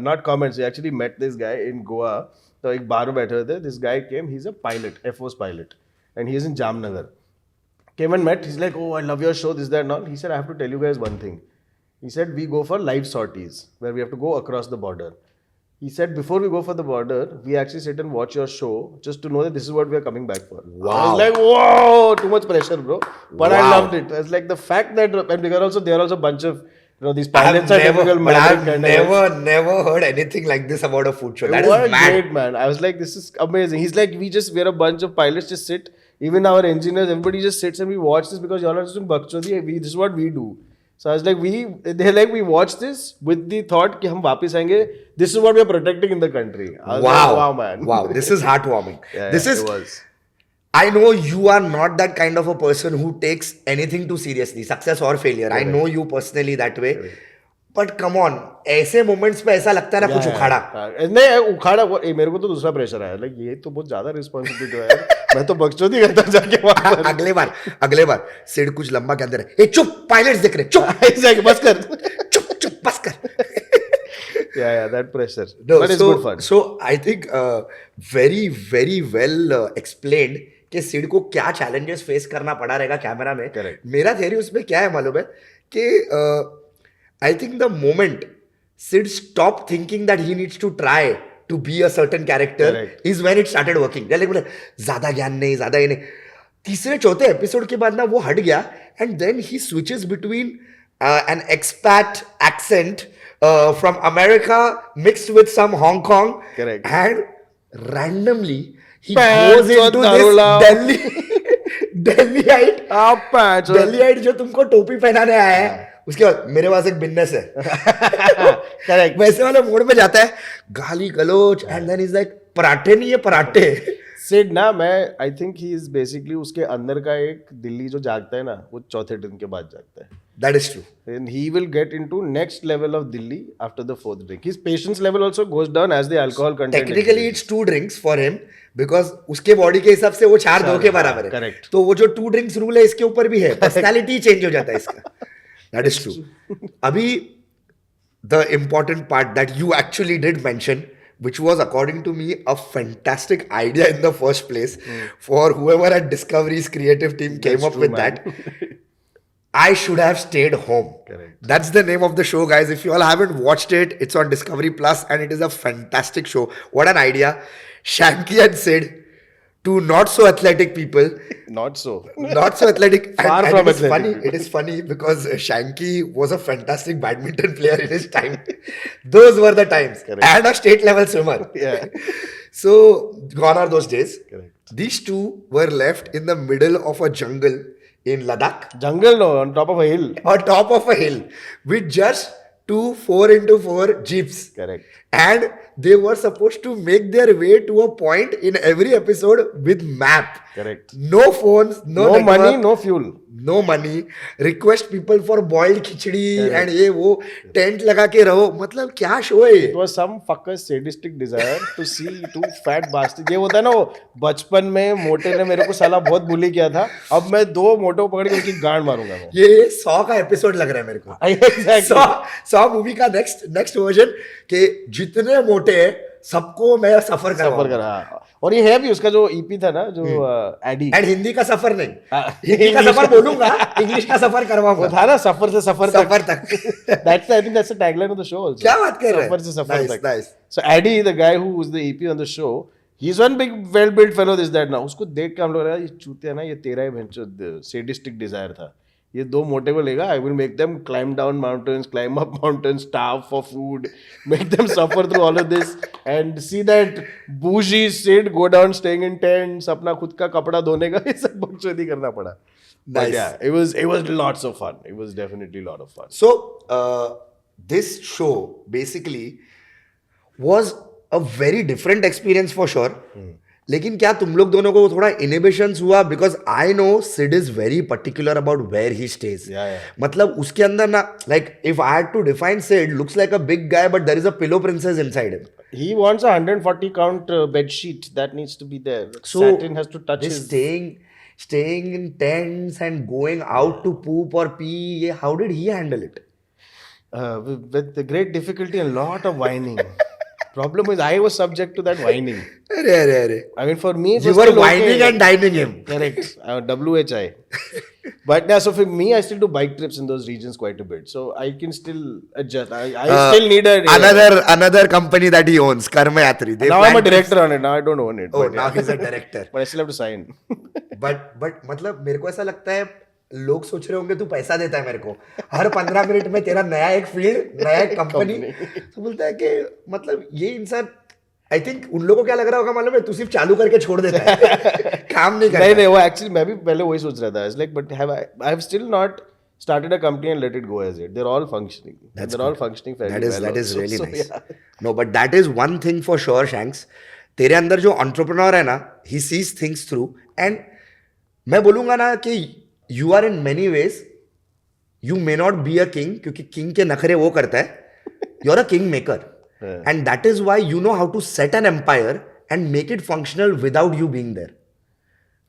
not comments, we actually met this guy in Goa. तो एक बार में बैठे हुए थे, this guy came, he's a pilot, Air Force pilot, and he is in Jamnagar. Came and met, he's like, oh, I love your show, this, that, and all. He said, I have to tell you guys one thing. He said we go for live sorties where we have to go across the border. He said before we go for the border, we actually sit and watch your show just to know that this is what we are coming back for. I Wow. was like, whoa, too much pressure, bro. But I Wow. loved it. It's like the fact that, and they are also a bunch of, these I've pilots are never, typical but Maverick I've kind of guys. never heard anything like this about a food show. That It is was mad. great, man. I was like, this is amazing. He's like, we're a bunch of pilots just sit. Even our engineers, everybody just sits and we watch this because y'all are just doing bakchodi. This is what we do. So I was like, they're like, we watch this with the thought कि हम वापस आएंगे. This is what we are protecting in the country. I was Wow. like, wow, man. Wow. This is heartwarming. Yeah, This yeah, is. it was. I know you are not that kind of a person who takes anything too seriously, success or failure. I know you personally that way. But come on, ऐसे moments पे ऐसा लगता है ना कुछ उखाड़ा. नहीं उखाड़ा मेरे को तो दूसरा प्रेशर आया. लाइक ये तो बहुत ज्यादा रिस्पॉन्सिबिलिटी है यार. मैं तो बकचोदी करता जाके वहां पर. अगले बार सिड कुछ लंबा के अंदर है. ए चुप, पायलट्स देख रहे, चुप. बस कर. चुप बस कर. Yeah, that pressure. No, but it's good fun. So I think very very well explained कि सिड को क्या challenges face करना पड़ा रहेगा कैमरा में. Correct. मेरा theory उसमें क्या है मालूम है कि I think the moment Sid stopped thinking that he needs to try to be a certain character Correct. is when it started working. Like बोले ज्यादा ज्ञान नहीं, ज्यादा ये नहीं. तीसरे चौथे एपिसोड के बाद ना वो हट गया and then he switches between an expat accent from America mixed with some Hong Kong. Correct. And randomly he Pants goes into और this दारूला. Delhiite Delhiite जो तुमको टोपी पहनाने आया है. उसके बाद मेरे पास एक बिजनेस है. Correct. वैसे वाले मोड में जाता है, गाली गलोच एंड देन इज लाइक पराठे नहीं है पराठे. सिड ना मैं I think he is basically उसके अंदर का एक दिल्ली जो जागता है ना वो चौथे दिन के बाद जागता है. That is true. And he will get into next level of Delhi after the fourth drink. His patience level also goes down as the alcohol content. Technically increases. It's 2 drinks for him because उसके body के हिसाब से वो 4 2 के बराबर है. correct. तो वो जो 2 ड्रिंक्स रूल है इसके ऊपर भी है. पर्सनालिटी चेंज हो जाता है इसका. That is true. अभी the important part that you actually did mention which was according to me a fantastic idea in the first place for whoever at Discovery's creative team came That's up true, with man. that. I should have stayed home. Correct. That's the name of the show, guys. If you all haven't watched it, it's on Discovery Plus and it is a fantastic show. What an idea. Shanky had said to not so athletic people, Not so. not so athletic. Far and from it is athletic funny. people. It is funny because Shanky was a fantastic badminton player in his time. Those were the times. Correct. And a state level swimmer. Yeah. So gone are those days. Correct. These two were left in the middle of a jungle in Ladakh. Jungle no, on top of a hill. On top of a hill with just 2 4x4 jeeps. Correct. And they were supposed to make their way to a point in every episode with map. Correct. No phones, no No network, money, no fuel. no money. Request people for boiled khichdi Correct. and ये वो tent लगा के रहो. मतलब क्या show है ये? It was some fucker's sadistic desire to see two fat bastards. ये होता है ना वो बचपन में मोटे ने मेरे को साला बहुत बुली किया था. अब मैं 2 मोटो पकड़ के उनकी गांड मारूंगा मैं. ये 100 का एपिसोड लग रहा है मेरे को. Exactly. 100 मूवी का नेक्स्ट वर्जन के जितने मोटे हैं सबको मैं सफर सफर कर हाँ. और ये है भी उसका जो ईपी था ना जो एडी. एंड हिंदी का सफर नहीं. हाँ. हिंदी का सफर बोलूंगा, इंग्लिश का सफर वो करवाऊंगा. था ना सफर से सफर तक. सफर तक. That's I think that's the tagline of the show also. क्या बात कर रहे हैं? सफर से सफर Nice, तक. nice. So Eddie, the guy who was the EP on the show, he's one big well-built fellow. This that now. उसको देख के हम लोग लगा ये चूतिया ना ये तेरा ही भैंचो sadistic desire था. ये 2 मोटे को लेगा. I will make them climb down mountains, climb up mountains, starve for food, make them suffer through all of this, and see that bougie Sid go down staying in tents, अपना खुद का कपड़ा धोने का ये सब बकचोदी करना पड़ा. But Nice. yeah, it was lots of fun. It was definitely a lot of fun. So this show basically was a very different experience for sure. लेकिन क्या तुम लोग दोनों को थोड़ा इनहिबिशंस हुआ? Because I know Sid is very particular about where he stage. मतलब उसके अंदर ना like if I had to define Sid looks like a big guy but there is a pillow princess inside him. He wants a 140 count bed sheet that needs to be there. So Satin has to touch this his. staying in tents and going out to poop or pee, how did he handle it? With the great difficulty and lot of whining. Problem is, I was subject to that whining. अरे I mean, for me, it you was were still whining okay. and dining him. Correct. WHI. But yeah, so for me, I still do bike trips in those regions quite a bit. So I can still adjust. I still need a. Another company that he owns, Karma Yatri. They Now I'm a plan trips. director on it. Now I don't own it. Oh, but now yeah. he's a director. But I still have to sign. But मतलब मेरे को ऐसा लगता है लोग सोच रहे होंगे तू पैसा देता है मेरे को हर 15 मिनट में तेरा नया एक फील्ड नया एक कंपनी तो बोलता है कि मतलब ये इंसान आई थिंक उन लोगों को क्या लग रहा होगा मालूम है तू सिर्फ चालू करके छोड़ देता है काम नहीं करता नहीं वो एक्चुअली मैं भी पहले वही सोच रहा था. It's like, but have I have still not started a company and let it go as it. They're all functioning. They're all functioning fairly well. that is also. really So, nice. yeah. No, but that is one thing for sure, Shanks. तेरे अंदर जो entrepreneur है ना, he sees things through. And मैं बोलूँगा ना कि you are in many ways, you may not be a king क्योंकि king के नखरे वो करता है. You're a king maker. And that is why you know how to set an empire and make it functional without you being there.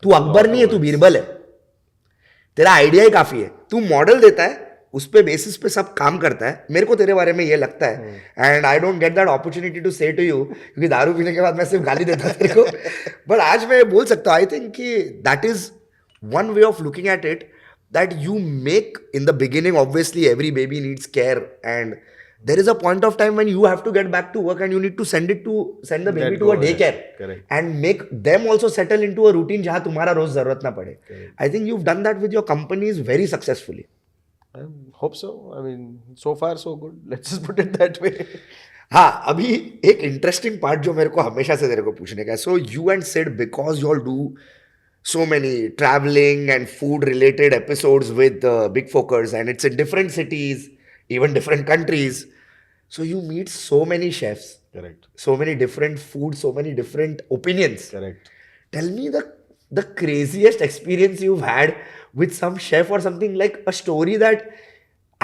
तू अकबर नहीं है, तू बीरबल है. तेरा आइडिया ही काफी है. तू मॉडल देता है, उस पे बेसिस पे सब काम करता है. मेरे को तेरे बारे में ये लगता है. And I don't get that opportunity to say to you क्योंकि दारू पीने के बाद मैं सिर्फ गाली देता तेरे को. बट आज मैं बोल सकता हूँ आई थिंक कि that is one way of looking at it that you make in the beginning obviously every baby needs care and there is a point of time when you have to get back to work and you need to send the baby to a daycare. Correct. And make them also settle into a routine जहाँ तुम्हारा रोज जरूरत ना पड़े. I think you've done that with your companies very successfully. I hope so. I mean, so far so good. Let's just put it that way. हाँ अभी एक interesting part जो मेरे को हमेशा से तेरे को पूछने का है. So you and Sid, because you all do so many traveling and food related episodes with Big Focus and it's in different cities, even different countries. So you meet so many chefs. Correct. So many different foods, so many different opinions. Correct. Tell me the craziest experience you've had with some chef or something like a story that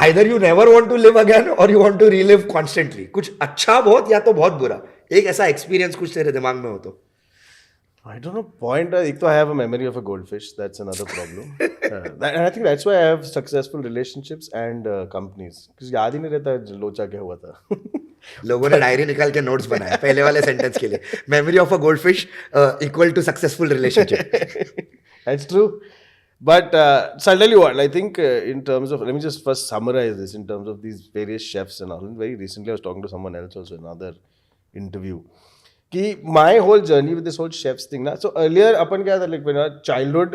either you never want to live again or you want to relive constantly. कुछ अच्छा बहुत या तो बहुत बुरा. एक ऐसा experience कुछ तेरे दिमाग में हो तो. I don't know. Point. एक तो I have a memory of a goldfish. That's another problem. And I think that's why I have successful relationships and companies. Because याद ही नहीं रहता लोचा क्या हुआ था. लोगों ने डायरी निकाल के नोट्स बनाए पहले वाले सेंटेंस के लिए. Memory of a goldfish equal to successful relationship. That's true. But so I'll tell you what, I think in terms of, let me just first summarize this in terms of these various chefs and all. And very recently I was talking to someone else also in another interview. कि my whole journey with this whole chefs thing ना, so earlier अपन क्या था, like when our childhood,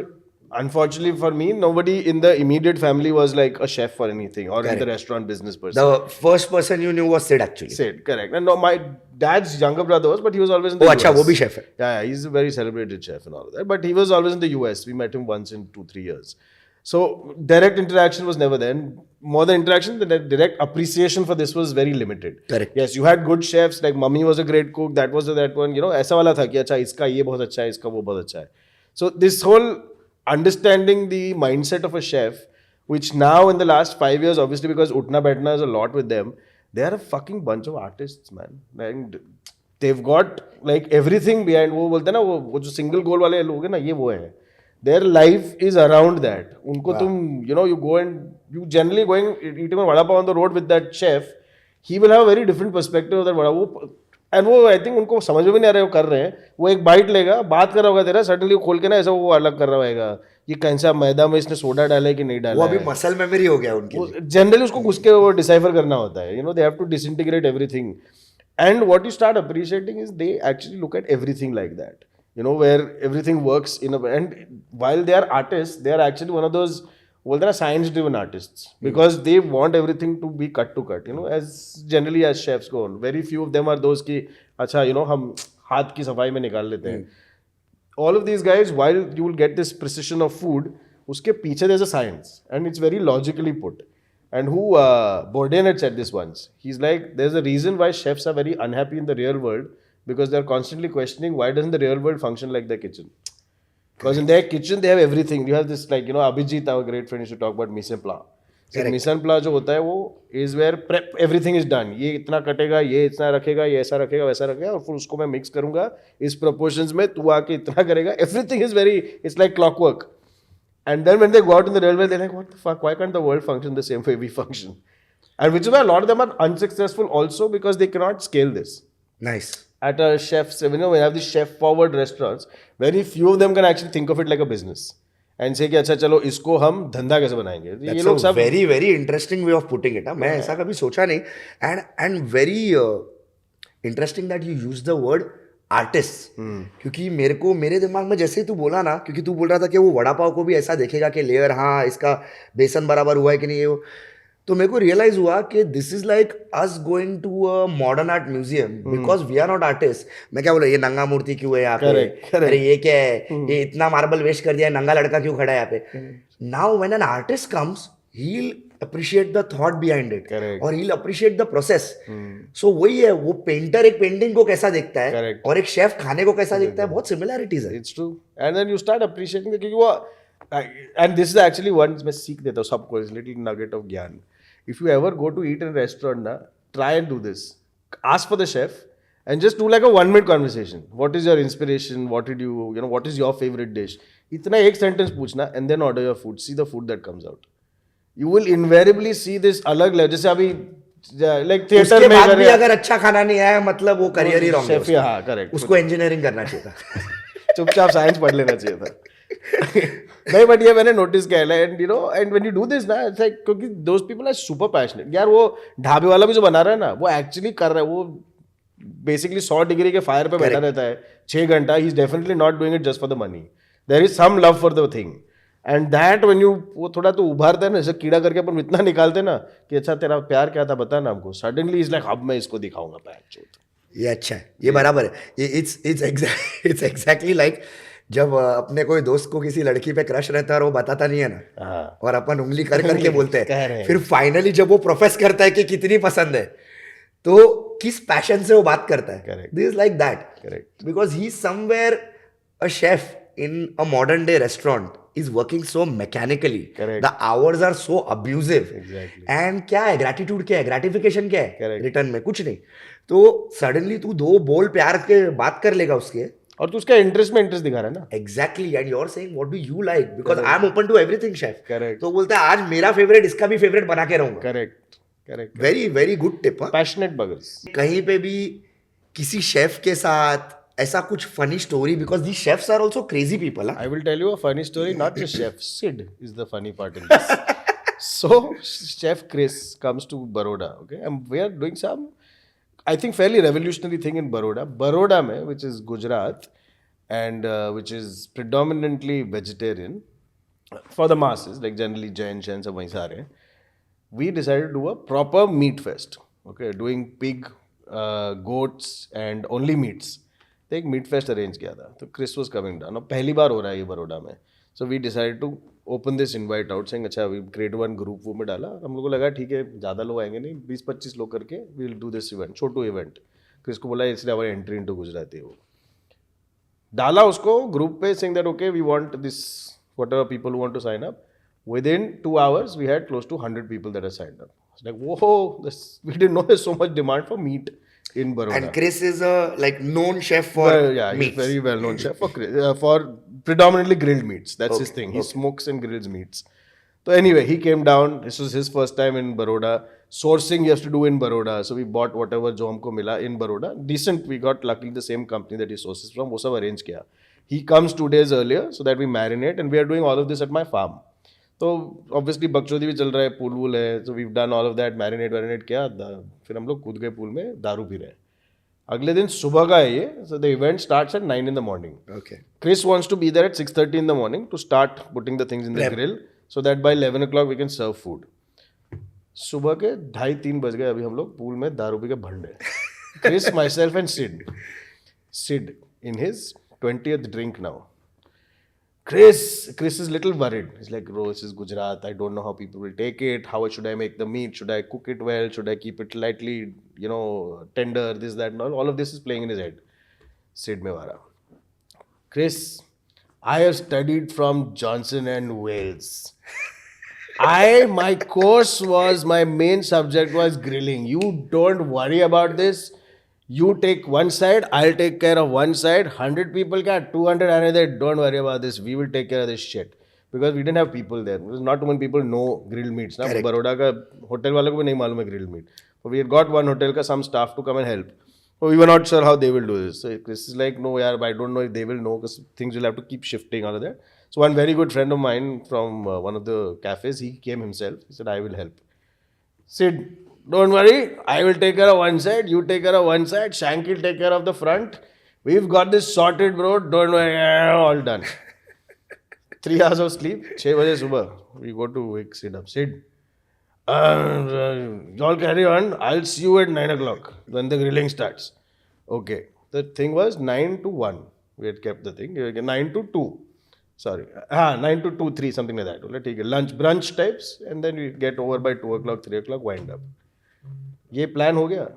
unfortunately for me, nobody in the immediate family was like a chef or anything or in the restaurant business person. The first person you knew was Sid actually. Sid, correct. And no, my dad's younger brother was, but he was always in the US. अच्छा वो भी chef है. Yeah, he's a very celebrated chef and all of that. But he was always in the US. We met him once in 2-3 years. So direct interaction was never there. And more than interaction, the direct appreciation for this was very limited. Correct. Yes, you had good chefs, like mummy was a great cook, that was that one, you know, ऐसा वाला था कि अच्छा इसका ये बहुत अच्छा है, इसका वो बहुत अच्छा है. So this whole understanding the mindset of a chef, which now in the last 5 years, obviously because Utna Baitna is a lot with them, they are a fucking bunch of artists, man. And they've got like everything behind. वो बोलते हैं ना वो जो single goal वाले लोग हैं ना, ये वो है. Their life is around that. उनको तुम, you know, you go and you generally going eating a vada pav on the road with that chef, he will have a very different perspective of that vada pav. And वो I think उनको समझ में भी नहीं आ रहा है वो कर रहे हैं. वो एक बाइट लेगा, बात कर रहा होगा तेरा, सडनली खोल के ना ऐसा वो अलग कर रहा होगा. ये कौन सा मैदा में इसने सोडा डाला है कि नहीं डाला वो है. अभी मसल मेमोरी हो गया उनके लिए. जनरली उसको घुस के वो डिसाइफर करना होता है. You know, they have to disintegrate everything. And what you start appreciating is they actually look at everything like that. You know, where everything works in a, and while they are artists, they are actually one of those, well, they are science driven artists because they want everything to be cut to cut, you know, as generally as chefs go on. Very few of them are those ki, acha, you know, हम हाथ की सफाई में निकाल लेते हैं. All of these guys, while you will get this precision of food, उसके पीछे there's a science and it's very logically put. And who, Bourdain had said this once. He's like, there's a reason why chefs are very unhappy in the real world, because they're constantly questioning why doesn't the real world function like their kitchen. Because in their kitchen they have everything. You have this, like, you know, Abhijit, our great friend, used to talk about mise en place. So mise en place जो होता है वो is where prep everything is done. ये इतना कटेगा, ये इतना रखेगा, ये ऐसा रखेगा, वैसा रखेगा, और फिर उसको मैं mix करूँगा इस proportions में, तू आके इतना करेगा. Everything is very, it's like clockwork. And then when they go out in the real world, they're like, what the fuck? Why can't the world function the same way we function? And which is why a lot of them are unsuccessful also because they cannot scale this. Nice. At a chef's, you know, we have these chef forward restaurants. Very few of them can actually think of it like a business and say कि अच्छा चलो इसको हम धंधा कैसे बनाएंगे. ये That's लोग a सब very very interesting way of putting it. मैं ऐसा कभी सोचा नहीं. And very interesting that you use the word artist. क्योंकि मेरे दिमाग में जैसे ही तू बोला ना, क्योंकि तू बोल रहा था कि वो वड़ा पाव को भी ऐसा देखेगा कि लेयर, हाँ इसका बेसन बराबर हुआ है कि नहीं ये वो, तो मेरे को रियलाइज हुआ कि this is like us going to a modern art museum because we are not artist. मैं क्या बोला, ये नंगा मूर्ति क्यों है यहाँ पे, Correct. अरे ये क्या है, ये इतना मार्बल वेस्ट कर दिया है, नंगा लड़का क्यों खड़ा है यहाँ पे. Now when an artist comes he'll appreciate the thought behind it. Correct. और he'll appreciate the process. So वही है, वो पेंटर एक पेंटिंग को कैसा देखता है Correct. और एक शेफ खाने को कैसा देखता है, बहुत सिमिलैरिटीज है. It's true. And then you start appreciating क्योंकि वो and this is actually one मैं सीख देता हूँ सबको, इस little nugget of ज्ञान. If you ever go to eat in a restaurant ना, try and do this. Ask for the chef and just do like a 1 minute conversation. What is your inspiration? What did you know? What is your favorite dish? इतना एक sentence पूछना and then order your food. See the food that comes out. You will invariably see this अलग level. जैसे अभी like theater उसके में बाद भी अगर अच्छा खाना नहीं आया मतलब वो करियर ही रॉन्ग है chef उसका. हाँ correct. उसको इंजीनियरिंग करना चाहिए था. चुपचाप साइंस पढ़ लेना चाहिए था. नहीं बट ये मैंने नोटिस किया है and you know and when you do this ना इट्स लाइक क्योंकि those people are super passionate. यार वो ढाबे वाला भी जो बना रहा है ना वो एक्चुअली कर रहा है, वो बेसिकली 100 डिग्री के फायर पे बैठा रहता है 6 घंटा. He is definitely not doing it just for the money. There is some love for the thing and that when you वो थोड़ा तो उभारता है ना, जैसे कीड़ा करके अपन इतना निकालते हैं ना कि अच्छा तेरा प्यार क्या था बता ना हमको, सडनली इज लाइक अब मैं इसको दिखाऊंगा पैर. ये अच्छा है, ये बराबर है. इट्स एग्जैक्टली लाइक जब अपने कोई दोस्त को किसी लड़की पे क्रश रहता है और वो बताता नहीं है ना, हाँ. और अपन उंगली कर करके बोलते कह रहे हैं, हैं. फिर फाइनली जब वो प्रोफेस करता है कि कितनी पसंद है, तो किस पैशन से वो बात करता है. Correct. This is like that. Correct. Because he somewhere a chef in a modern day restaurant is working so mechanically. Correct. The hours are so abusive. Exactly. And क्या है ग्रेटिट्यूड, क्या है ग्रेटिफिकेशन, क्या है Correct. रिटर्न में कुछ नहीं. तो सडनली तू दो बोल प्यार के बात कर लेगा उसके. और तू उसका इंटरेस्ट में इंटरेस्ट दिखा रहा है ना. Exactly. And you're saying what do you like because I'm open to everything chef. Correct. तो बोलता है आज मेरा फेवरेट इसका भी फेवरेट बना के रहूंगा. Correct correct. Very very good tip. Passionate buggers. कहीं पे भी किसी शेफ के साथ ऐसा कुछ funny story, because the chefs are also crazy people. I will tell you a funny story. Not just chef Sid is the funny part in this. So Chef Chris comes to Baroda, okay, and we are doing some, I think, fairly revolutionary thing in Baroda. Baroda mein, which is Gujarat, and which is predominantly vegetarian for the masses, like generally Jain सब वहीं सारे हैं. We decided to do a proper meat fest, okay, doing pig, goats and only meats. तो एक meet fest arrange किया था. तो Chris was coming down, और पहली बार हो रहा है ये बड़ोड़ा में. So we decide to open this invite out saying अच्छा वी क्रिएट वन ग्रुप. वो में डाला, हम लोग को लगा ठीक है ज़्यादा लोग आएंगे नहीं, 20-25 लोग करके we will do this event, छोटू इवेंट. क्रिस को बोला इसलिए हमारी एंट्री इनटू गुजराती है. वो डाला उसको ग्रुप पे saying that okay we want this whatever people want to sign up. Within 2 hours, we had close to 100 people that had signed up. It's like, whoa, we didn't know there's so much demand for meat in Baroda. And Chris is a like known chef for Yeah, meats. he's very well known chef for predominantly grilled meats. That's his thing. He smokes and grills meats. So anyway, he came down. This was his first time in Baroda. Sourcing you have to do in Baroda. So we bought whatever jo humko mila in Baroda. Decent. We got luckily the same company that he sources from. वो सब arrange किया. He comes 2 days earlier so that we marinate, and we are doing all of this at my farm. तो obviously बकचोदी भी चल रहा है, pool वूल है. So we done all of that, marinate किया. फिर हम लोग कूद गए पूल में, दारू पी रहे. अगले दिन सुबह का है ये. So the event starts at 9 in the morning. Okay. Chris wants to be there at 6:30 in the morning to start putting the things in the grill so that by 11 o'clock we can serve food. सुबह के 2:30-3 बज गए. अभी हम लोग pool में दारू P के भंडे. Chris, myself and Sid in his 20th drink now. Chris is little worried. He's like, bro, this is Gujarat. I don't know how people will take it. How should I make the meat? Should I cook it well? Should I keep it lightly, tender, this, that, and all? All of this is playing in his head. Sid Mewara. Chris, I have studied from Johnson and Wales. My course was, my main subject was grilling. You don't worry about this. You take one side, I'll take care of one side. 100 people, 200 another. Don't worry about this. We will take care of this shit. Because we didn't have people there. Because not too many people know grilled meats. Na? Baroda का hotel वालों को भी नहीं मालूम है grilled meat. So we had got one hotel का some staff to come and help. we were not sure how they will do this. So Chris is like, no, yaar, I don't know if they will know because things will have to keep shifting out of that. So one very good friend of mine from one of the cafes, he came himself. He said, I will help. Sid, don't worry. I will take care of one side. You take care of one side. Shank will take care of the front. We've got this sorted, bro. Don't worry. All done. 3 hours of sleep. 6 baje subah. We go to wake Sid up. Sid, y'all carry on. I'll see you at 9 o'clock when the grilling starts. Okay. The thing was 9 to 1. We had kept the thing. 9 to 2. Sorry. 9 to 2, 3, something like that. बोला ठीक है. Lunch, brunch types. And then we get over by 2 o'clock, 3 o'clock, wind up. ये plan हो गया.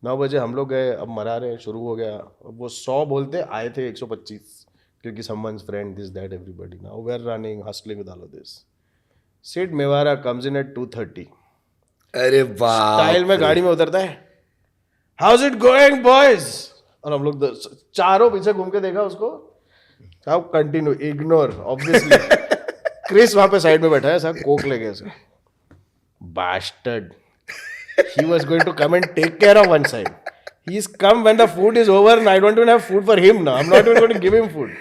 9 बजे हम लोग गए. अब मरा रहे शुरू हो गया. अब वो 100 बोलते आए थे 125. क्योंकि someone's friend, this, that, everybody. Now we're running, hustling with all of this. Sid Mewara comes in at 2:30. अरे वाह स्टाइल में गाड़ी में उतरता है. How's it going, boys? और हम लोग चारों पीछे घूम के देखा उसको. How continue? Ignore, obviously. Chris वहां पे साइड में बैठा है, सब कोक ले गए उसे. Bastard. He was going to come and take care of one side. He's come when the food is over and I don't even have food for him now. I'm not even going to give him food.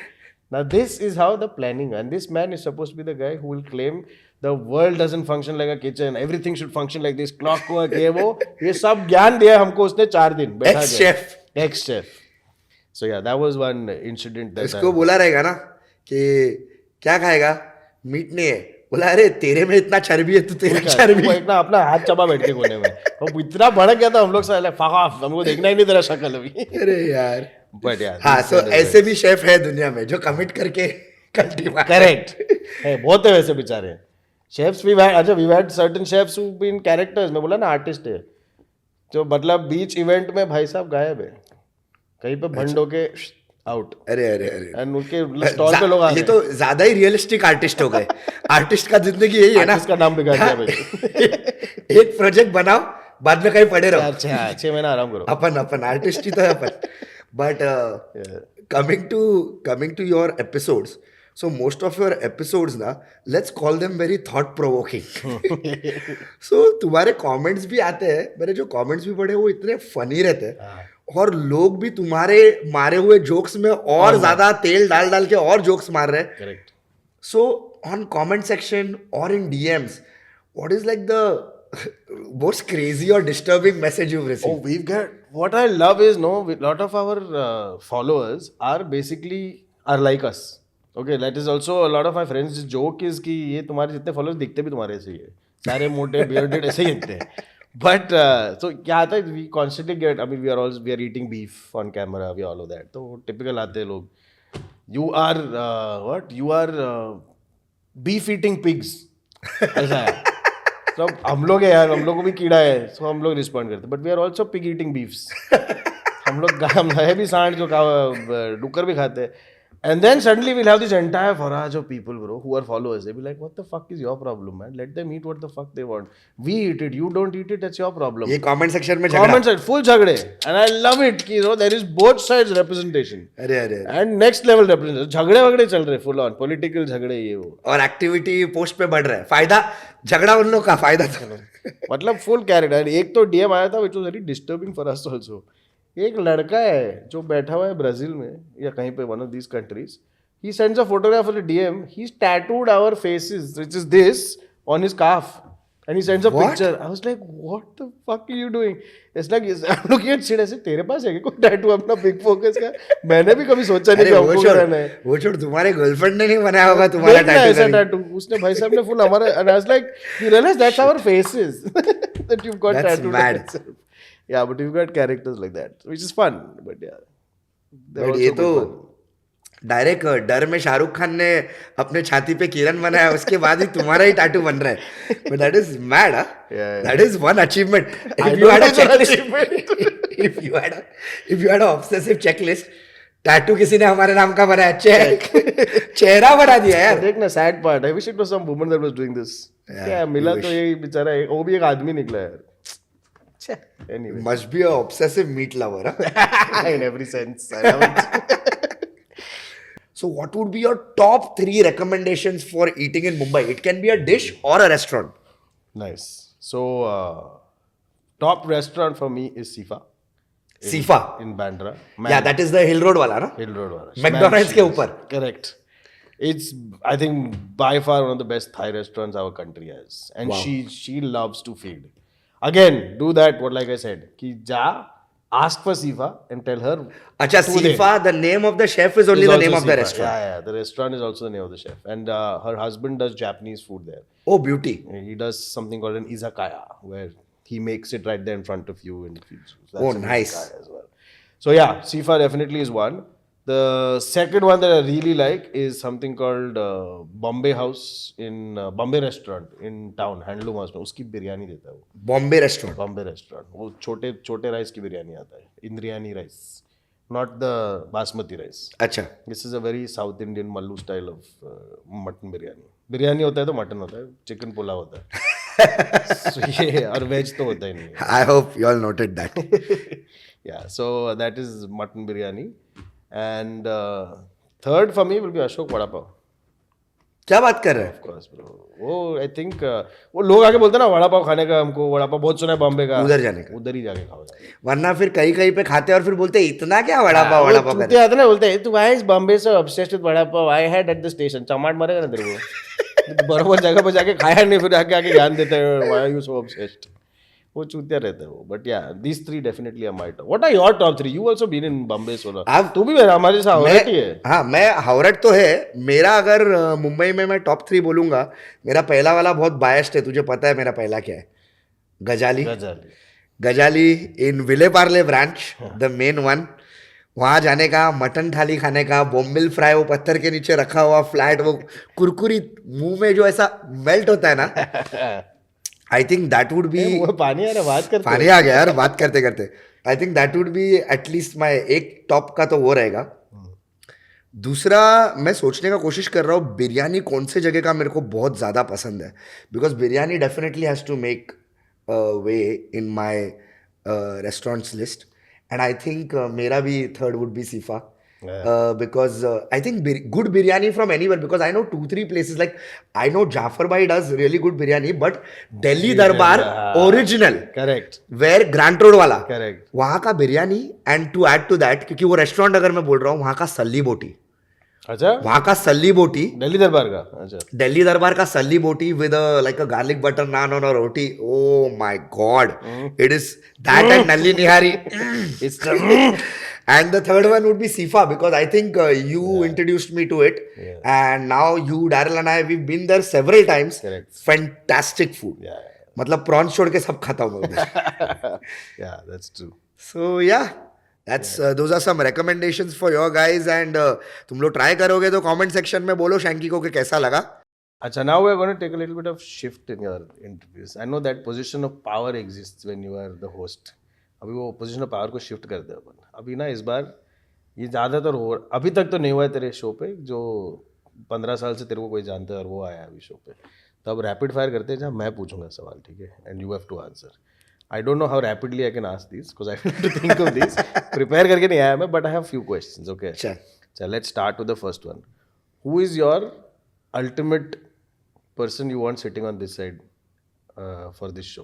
Now this is how the planning, and this man is supposed to be the guy who will claim the world doesn't function like a kitchen. Everything should function like this. Clockwork, ये वो, ये सब ज्ञान दिया हमको उसने 4 दिन. Ex chef. Ex chef. So yeah, that was one incident that. इसको बोला रहेगा ना कि क्या खाएगा? मीट नहीं है. बोला अरे तेरे में इतना चर्बी है तो तेरा चर्बी. वो एक ना अपना हाथ चबा बैठ के कोने में. वो इतना भड़क गया था हम लोग से, fuck off, हमको देखना ही नहीं तेरा शक्ल अभी. अरे यार. But yeah. हाँ, so ऐसे भी शेफ है दुनिया में जो कमिट करके कंटिन्यू. Correct. है बहुत है वैसे बेचारे. Chefs we've had certain chefs who've been characters. मैं बोला ना आर्टिस्ट है. जो मतलब बीच इवेंट में भाई साहब गायब है. कहीं पे भंडो के आउट. अरे अरे अरे. एंड उनके स्टॉल पे लोग आ गए. ये तो ज्यादा ही रियलिस्टिक आर्टिस्ट हो गए. आर्टिस्ट का जिंदगी यही है ना. इसका नाम बिगाड़ दिया भाई. एक प्रोजेक्ट बनाओ, बाद में कहीं पड़े रहो. 6 महीना आराम करो. अपन आर्टिस्ट ही तो है अपन. But coming to your episodes, so most of your episodes ना, let's call them very thought provoking. So तुम्हारे comments भी आते हैं. मेरे जो comments भी पढ़े वो इतने funny रहते हैं. और लोग भी तुम्हारे मारे हुए जोक्स में और ज्यादा तेल डाल के और जोक्स मार रहे हैं. Correct. So on comment section or in DMs, what is like the most crazy or disturbing message you've received? Oh, we've got. What I love is a lot of our followers are like us. Okay, that is also a lot of my friends. Joke is कि ये तुम्हारे जितने followers दिखते भी तुम्हारे ऐसे ही है. सारे मोटे bearded ऐसे ही दिखते हैं. But so क्या आता है, we constantly get. I mean, we are eating beef on camera. We all of that. तो typical आते हैं लोग. You are what? You are beef eating pigs. ऐसा है. तो हम लोग है यार, हम लोग को भी कीड़ा है, तो हम लोग रिस्पॉन्ड करते. But we are also pig eating beefs. हम लोग है भी सांड जो डुक्कर भी खाते हैं. And then suddenly we'll have this entire forage of people bro who are followers. They be like what the fuck is your problem man, let them eat what the fuck they want. We eat it, you don't eat it, that's your problem. ये comment section में comment section full झगड़े. And I love it कि there is both sides representation. अरे अरे. And next level representation. झगड़े वगड़े चल रहे full on political झगड़े ये वो. और एक्टिविटी पोस्ट पे बढ़ रहा है. फायदा झगड़ा उन लोग का फायदा था. मतलब फुल कैरेक्टर. एक तो डीएम आया था which was very disturbing for us also. एक लड़का है जो बैठा हुआ है ब्राजील में या कहीं पे one of these countries. He sends a photograph of the DM. He's tattooed our faces, which is this, on his calf. And he sends a picture. I was like, what the fuck are you doing? It's like, I'm looking at Sid ऐसे, तेरे पास है क्या कोई tattoo अपना big focus का? मैंने भी कभी सोचा नहीं कि हमको कराना है. वो छोड़, तुम्हारे गर्लफ्रेंड ने नहीं बनाया होगा तुम्हारा टैटू. ऐसा टैटू उसने भाई साहब ने फुल हमारे. And I was like, you realize that's our faces that you've got tattooed. That's mad. Yeah, but you've got characters like that, which is fun. But yeah, but ये तो direct डर में शाहरुख खान ने अपने छाती पे किरण बनाया, उसके बाद ही तुम्हारा ही टैटू बन रहा है. But that is mad. That is one achievement. If you had a checklist, if you had a obsessive checklist, tattoo किसी ने हमारे नाम का बनाया, चेहरा बना दिया यार. देखना sad part, I wish it was some woman that was doing this. क्या मिला तो ये बेचारा, वो भी एक आदमी निकला यार. Anyway, must be an obsessive meat lover. In every sense. I love it. So what would be your top 3 recommendations for eating in Mumbai? It can be a dish or a restaurant. Nice. So top restaurant for me is Sifa. सीफा in Bandra. या that is the hill road वाला ना Hill Road वाला. McDonald's Smash के it. ऊपर Correct. It's, I think, by far one of the best Thai restaurants our country has, and Wow. she loves to feed. Again, do that. What like I said, कि जा ask for Sifa and tell her. अच्छा today Sifa the name of the chef is is only the also name of the Sifa. Restaurant Yeah, yeah. The restaurant is also the name of the chef, and her husband does Japanese food there. Oh beauty He does something called an izakaya, where he makes it right there in front of you and feeds you. So Oh, an nice. izakaya as well. So yeah, Sifa definitely is one. The second one that I really like is something called Bombay House in Bombay Restaurant in town, Handloom House में उसकी बिरयानी देता है वो. Bombay restaurant Bombay restaurant वो छोटे छोटे rice की बिरयानी आता है, Indrayani rice, not the basmati rice. अच्छा this is a very South Indian Mallu style of mutton biryani. Biryani होता है तो मटन होता है, चिकन पुलाव होता है. So, ये और वेज तो होता ही नहीं है. I hope you all noted that Yeah, so that is mutton biryani, and third for me will be Ashok Vada Pav. क्या बात कर रहे हैं Of course, bro. वो I think वो लोग आके बोलते हैं ना वड़ा पाव खाने का, हमको वड़ा पाव बहुत सुना है बॉम्बे का, उधर जाने का उधर ही जाके खाओ. वरना फिर कहीं कहीं पे खाते हैं और फिर बोलते हैं इतना क्या वड़ा पाव चूते करते आते ना बोलते हैं तू why is Bombay so obsessed with vada pav, I had at the station. चमाट मारेगा ना तेरे को. बराबर जगह पे जाके खाया नहीं, फिर आके आके ज्ञान देते हैं why are you so obsessed. वो चूतिया रहता है वो. बट या these three definitely are my top. What are your top three? You also been in Bombay so long. आप तू भी मेरा हमारे साथ हावड़ा ही है. हाँ मैं हावरट तो है मेरा. अगर मुंबई में मैं टॉप 3 बोलूंगा, मेरा पहला वाला बहुत बायस्ड है, तुझे पता है मेरा पहला क्या है? Gajali. Gajali. Gajali in Vile Parle branch, the main one. वहाँ जाने का, मटन थाली खाने का, बोम्बिल फ्राई वो पत्थर के नीचे रखा हुआ फ्लैट, वो कुरकुरी मुंह में जो ऐसा मेल्ट होता है ना, I think that would be. वो पानी आ रहा, बात करते पानी आ गया यार बात करते करते. I think that would be at least my एक टॉप का तो वो रहेगा. दूसरा मैं सोचने का कोशिश कर रहा हूँ बिरयानी कौन से जगह का मेरे को बहुत ज़्यादा पसंद है, because biryani definitely has to make way in my restaurants list. And I think मेरा भी third would be Sifa. Because I think good biryani from anywhere, because I know 2-3 places, like I know Jafar Bhai does really good biryani, but Delhi Darbar original, Correct. where Grant Road वाला, Correct. वहाँ का biryani. And to add to that, क्योंकि वो restaurant अगर मैं बोल रहा हूँ, वहाँ का सल्ली बोटी, अच्छा वहाँ का सल्ली बोटी, दिल्ली दरबार का. अच्छा दिल्ली दरबार का salli boti with like a garlic butter naan on a roti. Oh my God, it is that and nalli nihari. And the third one would be Sifa, because I think you introduced me to it, and now you, Daryl and I, we've been there several times. Correct. Fantastic food. Yeah. मतलब prawns छोड़ के सब खाता हूँ मैं उधर. Yeah, that's true. So yeah, that's those are some recommendations for your guys, and तुम लोग ट्राई करोगे तो कमेंट सेक्शन में बोलो शैंकी को कि कैसा लगा. Acha, now we're going to take a little bit of shift in your interviews. I know that position of power exists when you are the host. अभी वो पोजीशन ऑफ पावर को shift कर दे अपन. अभी ना इस बार ये ज़्यादातर हो, अभी तक तो नहीं हुआ है तेरे शो पे, जो 15 साल से तेरे को कोई जानता है और वो आया अभी शो पे. तो अब रैपिड फायर करते हैं जहाँ मैं पूछूंगा सवाल, ठीक है, and you have to answer. I don't know how rapidly I can ask this, because I have to think of this. Prepare करके नहीं आया मैं, but I have few questions. Okay, चल let's start with the first one. Who is your ultimate person you want sitting on this side for this show?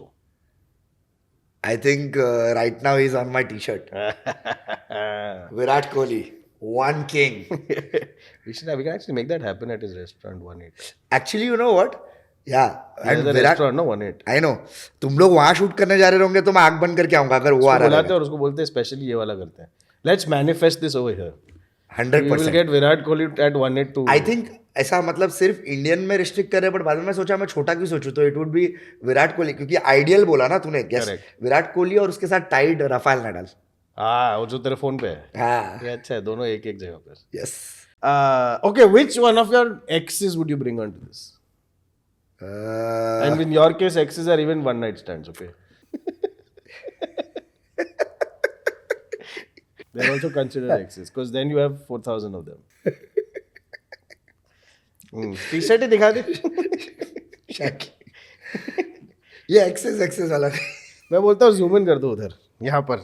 I think right now he's on my t-shirt. Virat Kohli, one king. We can actually make that happen at his restaurant 1-8. Actually, you know what? Yeah. And the restaurant, no, 1-8. I know. तुम लोग वहाँ shoot करने जा रहे होंगे तो मैं आँख बंद करके आऊँगा अगर वो आ रहा है. बुलाते हैं और उसको बोलते हैं स्पेशली ये वाला करते हैं. Let's manifest this over here. 100%. We will get Virat Kohli at 1-8 too. I think ऐसा मतलब सिर्फ इंडियन में रिस्ट्रिक्ट कर रहे हैं, बट बाद में मैं सोचा मैं छोटा क्यों सोचूं, तो it would be Virat Kohli, क्योंकि आइडियल बोला ना तूने. गेस विराट कोहली और उसके साथ टाइड राफेल नडाल. हाँ, वो जो तेरे फोन पे है. हाँ, ये अच्छा है, दोनों एक एक जगह पर. Yes. Okay, which one of your exes would you bring onto this? And in your case, exes are even one night stands, okay? They're also considered exes, because then you have 4,000 of them. T-shirt ही दिखा दे. ये access वाला. मैं बोलता हूँ zoom in कर दो उधर, यहाँ पर.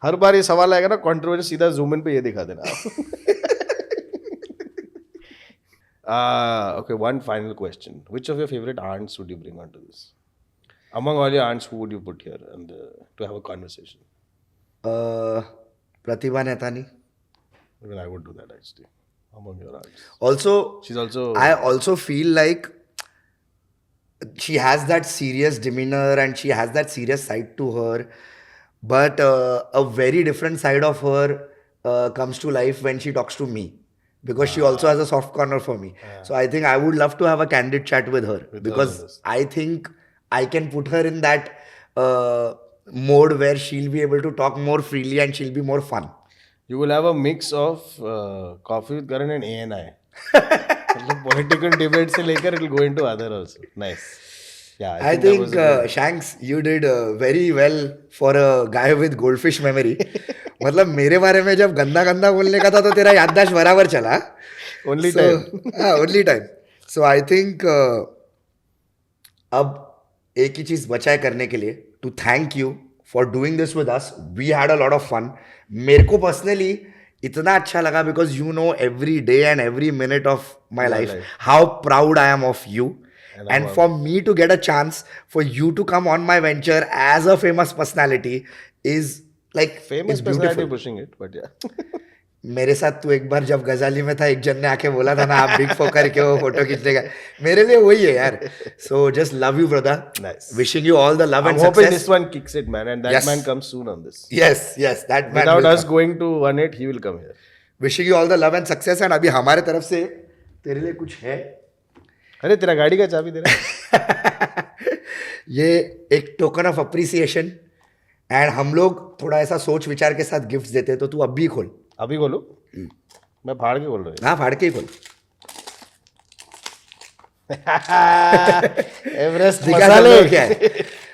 हर बार ये सवाल आएगा ना कंट्रोवर्सी, सीधा जूम इन पे ये दिखा देना. Okay, one final question. Which of your favorite aunts would you bring onto this? Among all your aunts, who would you put here and to have a conversation? Pratibha Nethani. Even I would do that actually. Among your aunts. Also, She's also. I also feel like she has that serious demeanor and she has that serious side to her, but a very different side of her comes to life when she talks to me, because she also has a soft corner for me. So I think I would love to have a candid chat with her, With her because on this. I think I can put her in that mode where she'll be able to talk more freely and she'll be more fun. You will have a mix of Coffee with Karan and ANI. मतलब political debate से लेकर it will go into other also. Nice. Yeah, I that think was a good- Shanks, you did very well for a guy with goldfish memory. मतलब मेरे बारे में जब गंदा गंदा बोलने का था तो तेरा याददाश्त बराबर चला. Only time. Only time. So I think अब एक ही चीज बचा है करने के लिए, to thank you for doing this with us. We had a lot of fun. मेरे को personally इतना अच्छा लगा because you know every day and every minute of my life how proud I am of you. And for me to get a chance for you to come on my venture as a famous personality is like famous it's personality beautiful. pushing it, but yeah. मेरे साथ तू एक बार जब गजाली में था, एक जन ने आके बोला था ना आप बिग फोकर के हो फोटो खींचने का, मेरे लिए वही है यार. So just love you brother. Nice. Wishing you all the love I'm and hoping success. this one kicks it, man, and that Yes. man comes soon on this. Yes, that man Without will us come. going to 1-8, he will come here. Wishing you all the love and success. And अभी हमारे तरफ से तेरे लिए कुछ है. अरे तेरा गाड़ी का चाबी दे रहा ये एक टोकन ऑफ अप्रिसिएशन एंड हम लोग थोड़ा ऐसा सोच विचार के साथ गिफ्ट्स देते हैं, तो तू अब भी खोल. अभी खोलो. मैं फाड़ के खोल रहा हाँ फाड़ के ही खोल. हूँ. एवरेस्ट दिखा मसाले सब लोग क्या है.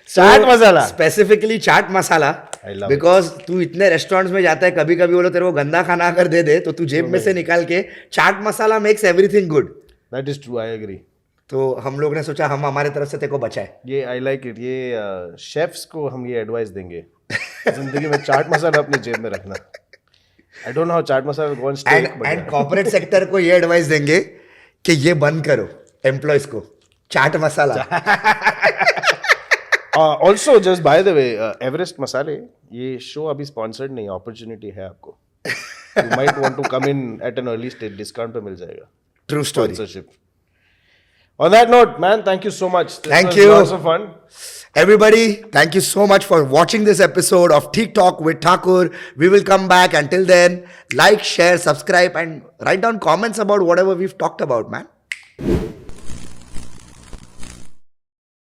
Chaat masala. Specifically chaat masala. I love because तू इतने रेस्टोरेंट्स में जाता है, कभी कभी वो लोग तेरे को गंदा खाना अगर दे दे तो तू जेब में से निकाल के chaat masala makes everything good. That is true, I agree. तो हम लोग ने सोचा हम हमारे तरफ से तेरे को बचाए. ये आई लाइक इट. ये शेफ्स को हम ये एडवाइस देंगे, जिंदगी में चाट मसाला अपनी जेब में रखना. I don't know how chaat masala will go on stake, and corporate sector को ये एडवाइस देंगे कि ये बंद करो एम्प्लॉयज को chaat masala. Also just by the way, Everest मसाले ये शो अभी स्पॉन्सर्ड नहीं, अपॉर्चुनिटी है आपको. You might want to come in at an early stage, discount पे मिल जाएगा. True story. Sponsorship. On that note, man, thank you so much. This Thank was you. Lots of fun. Everybody, thank you so much for watching this episode of TikTok with Thakur. We will come back. Until then, like, share, subscribe, and write down comments about whatever we've talked about, man.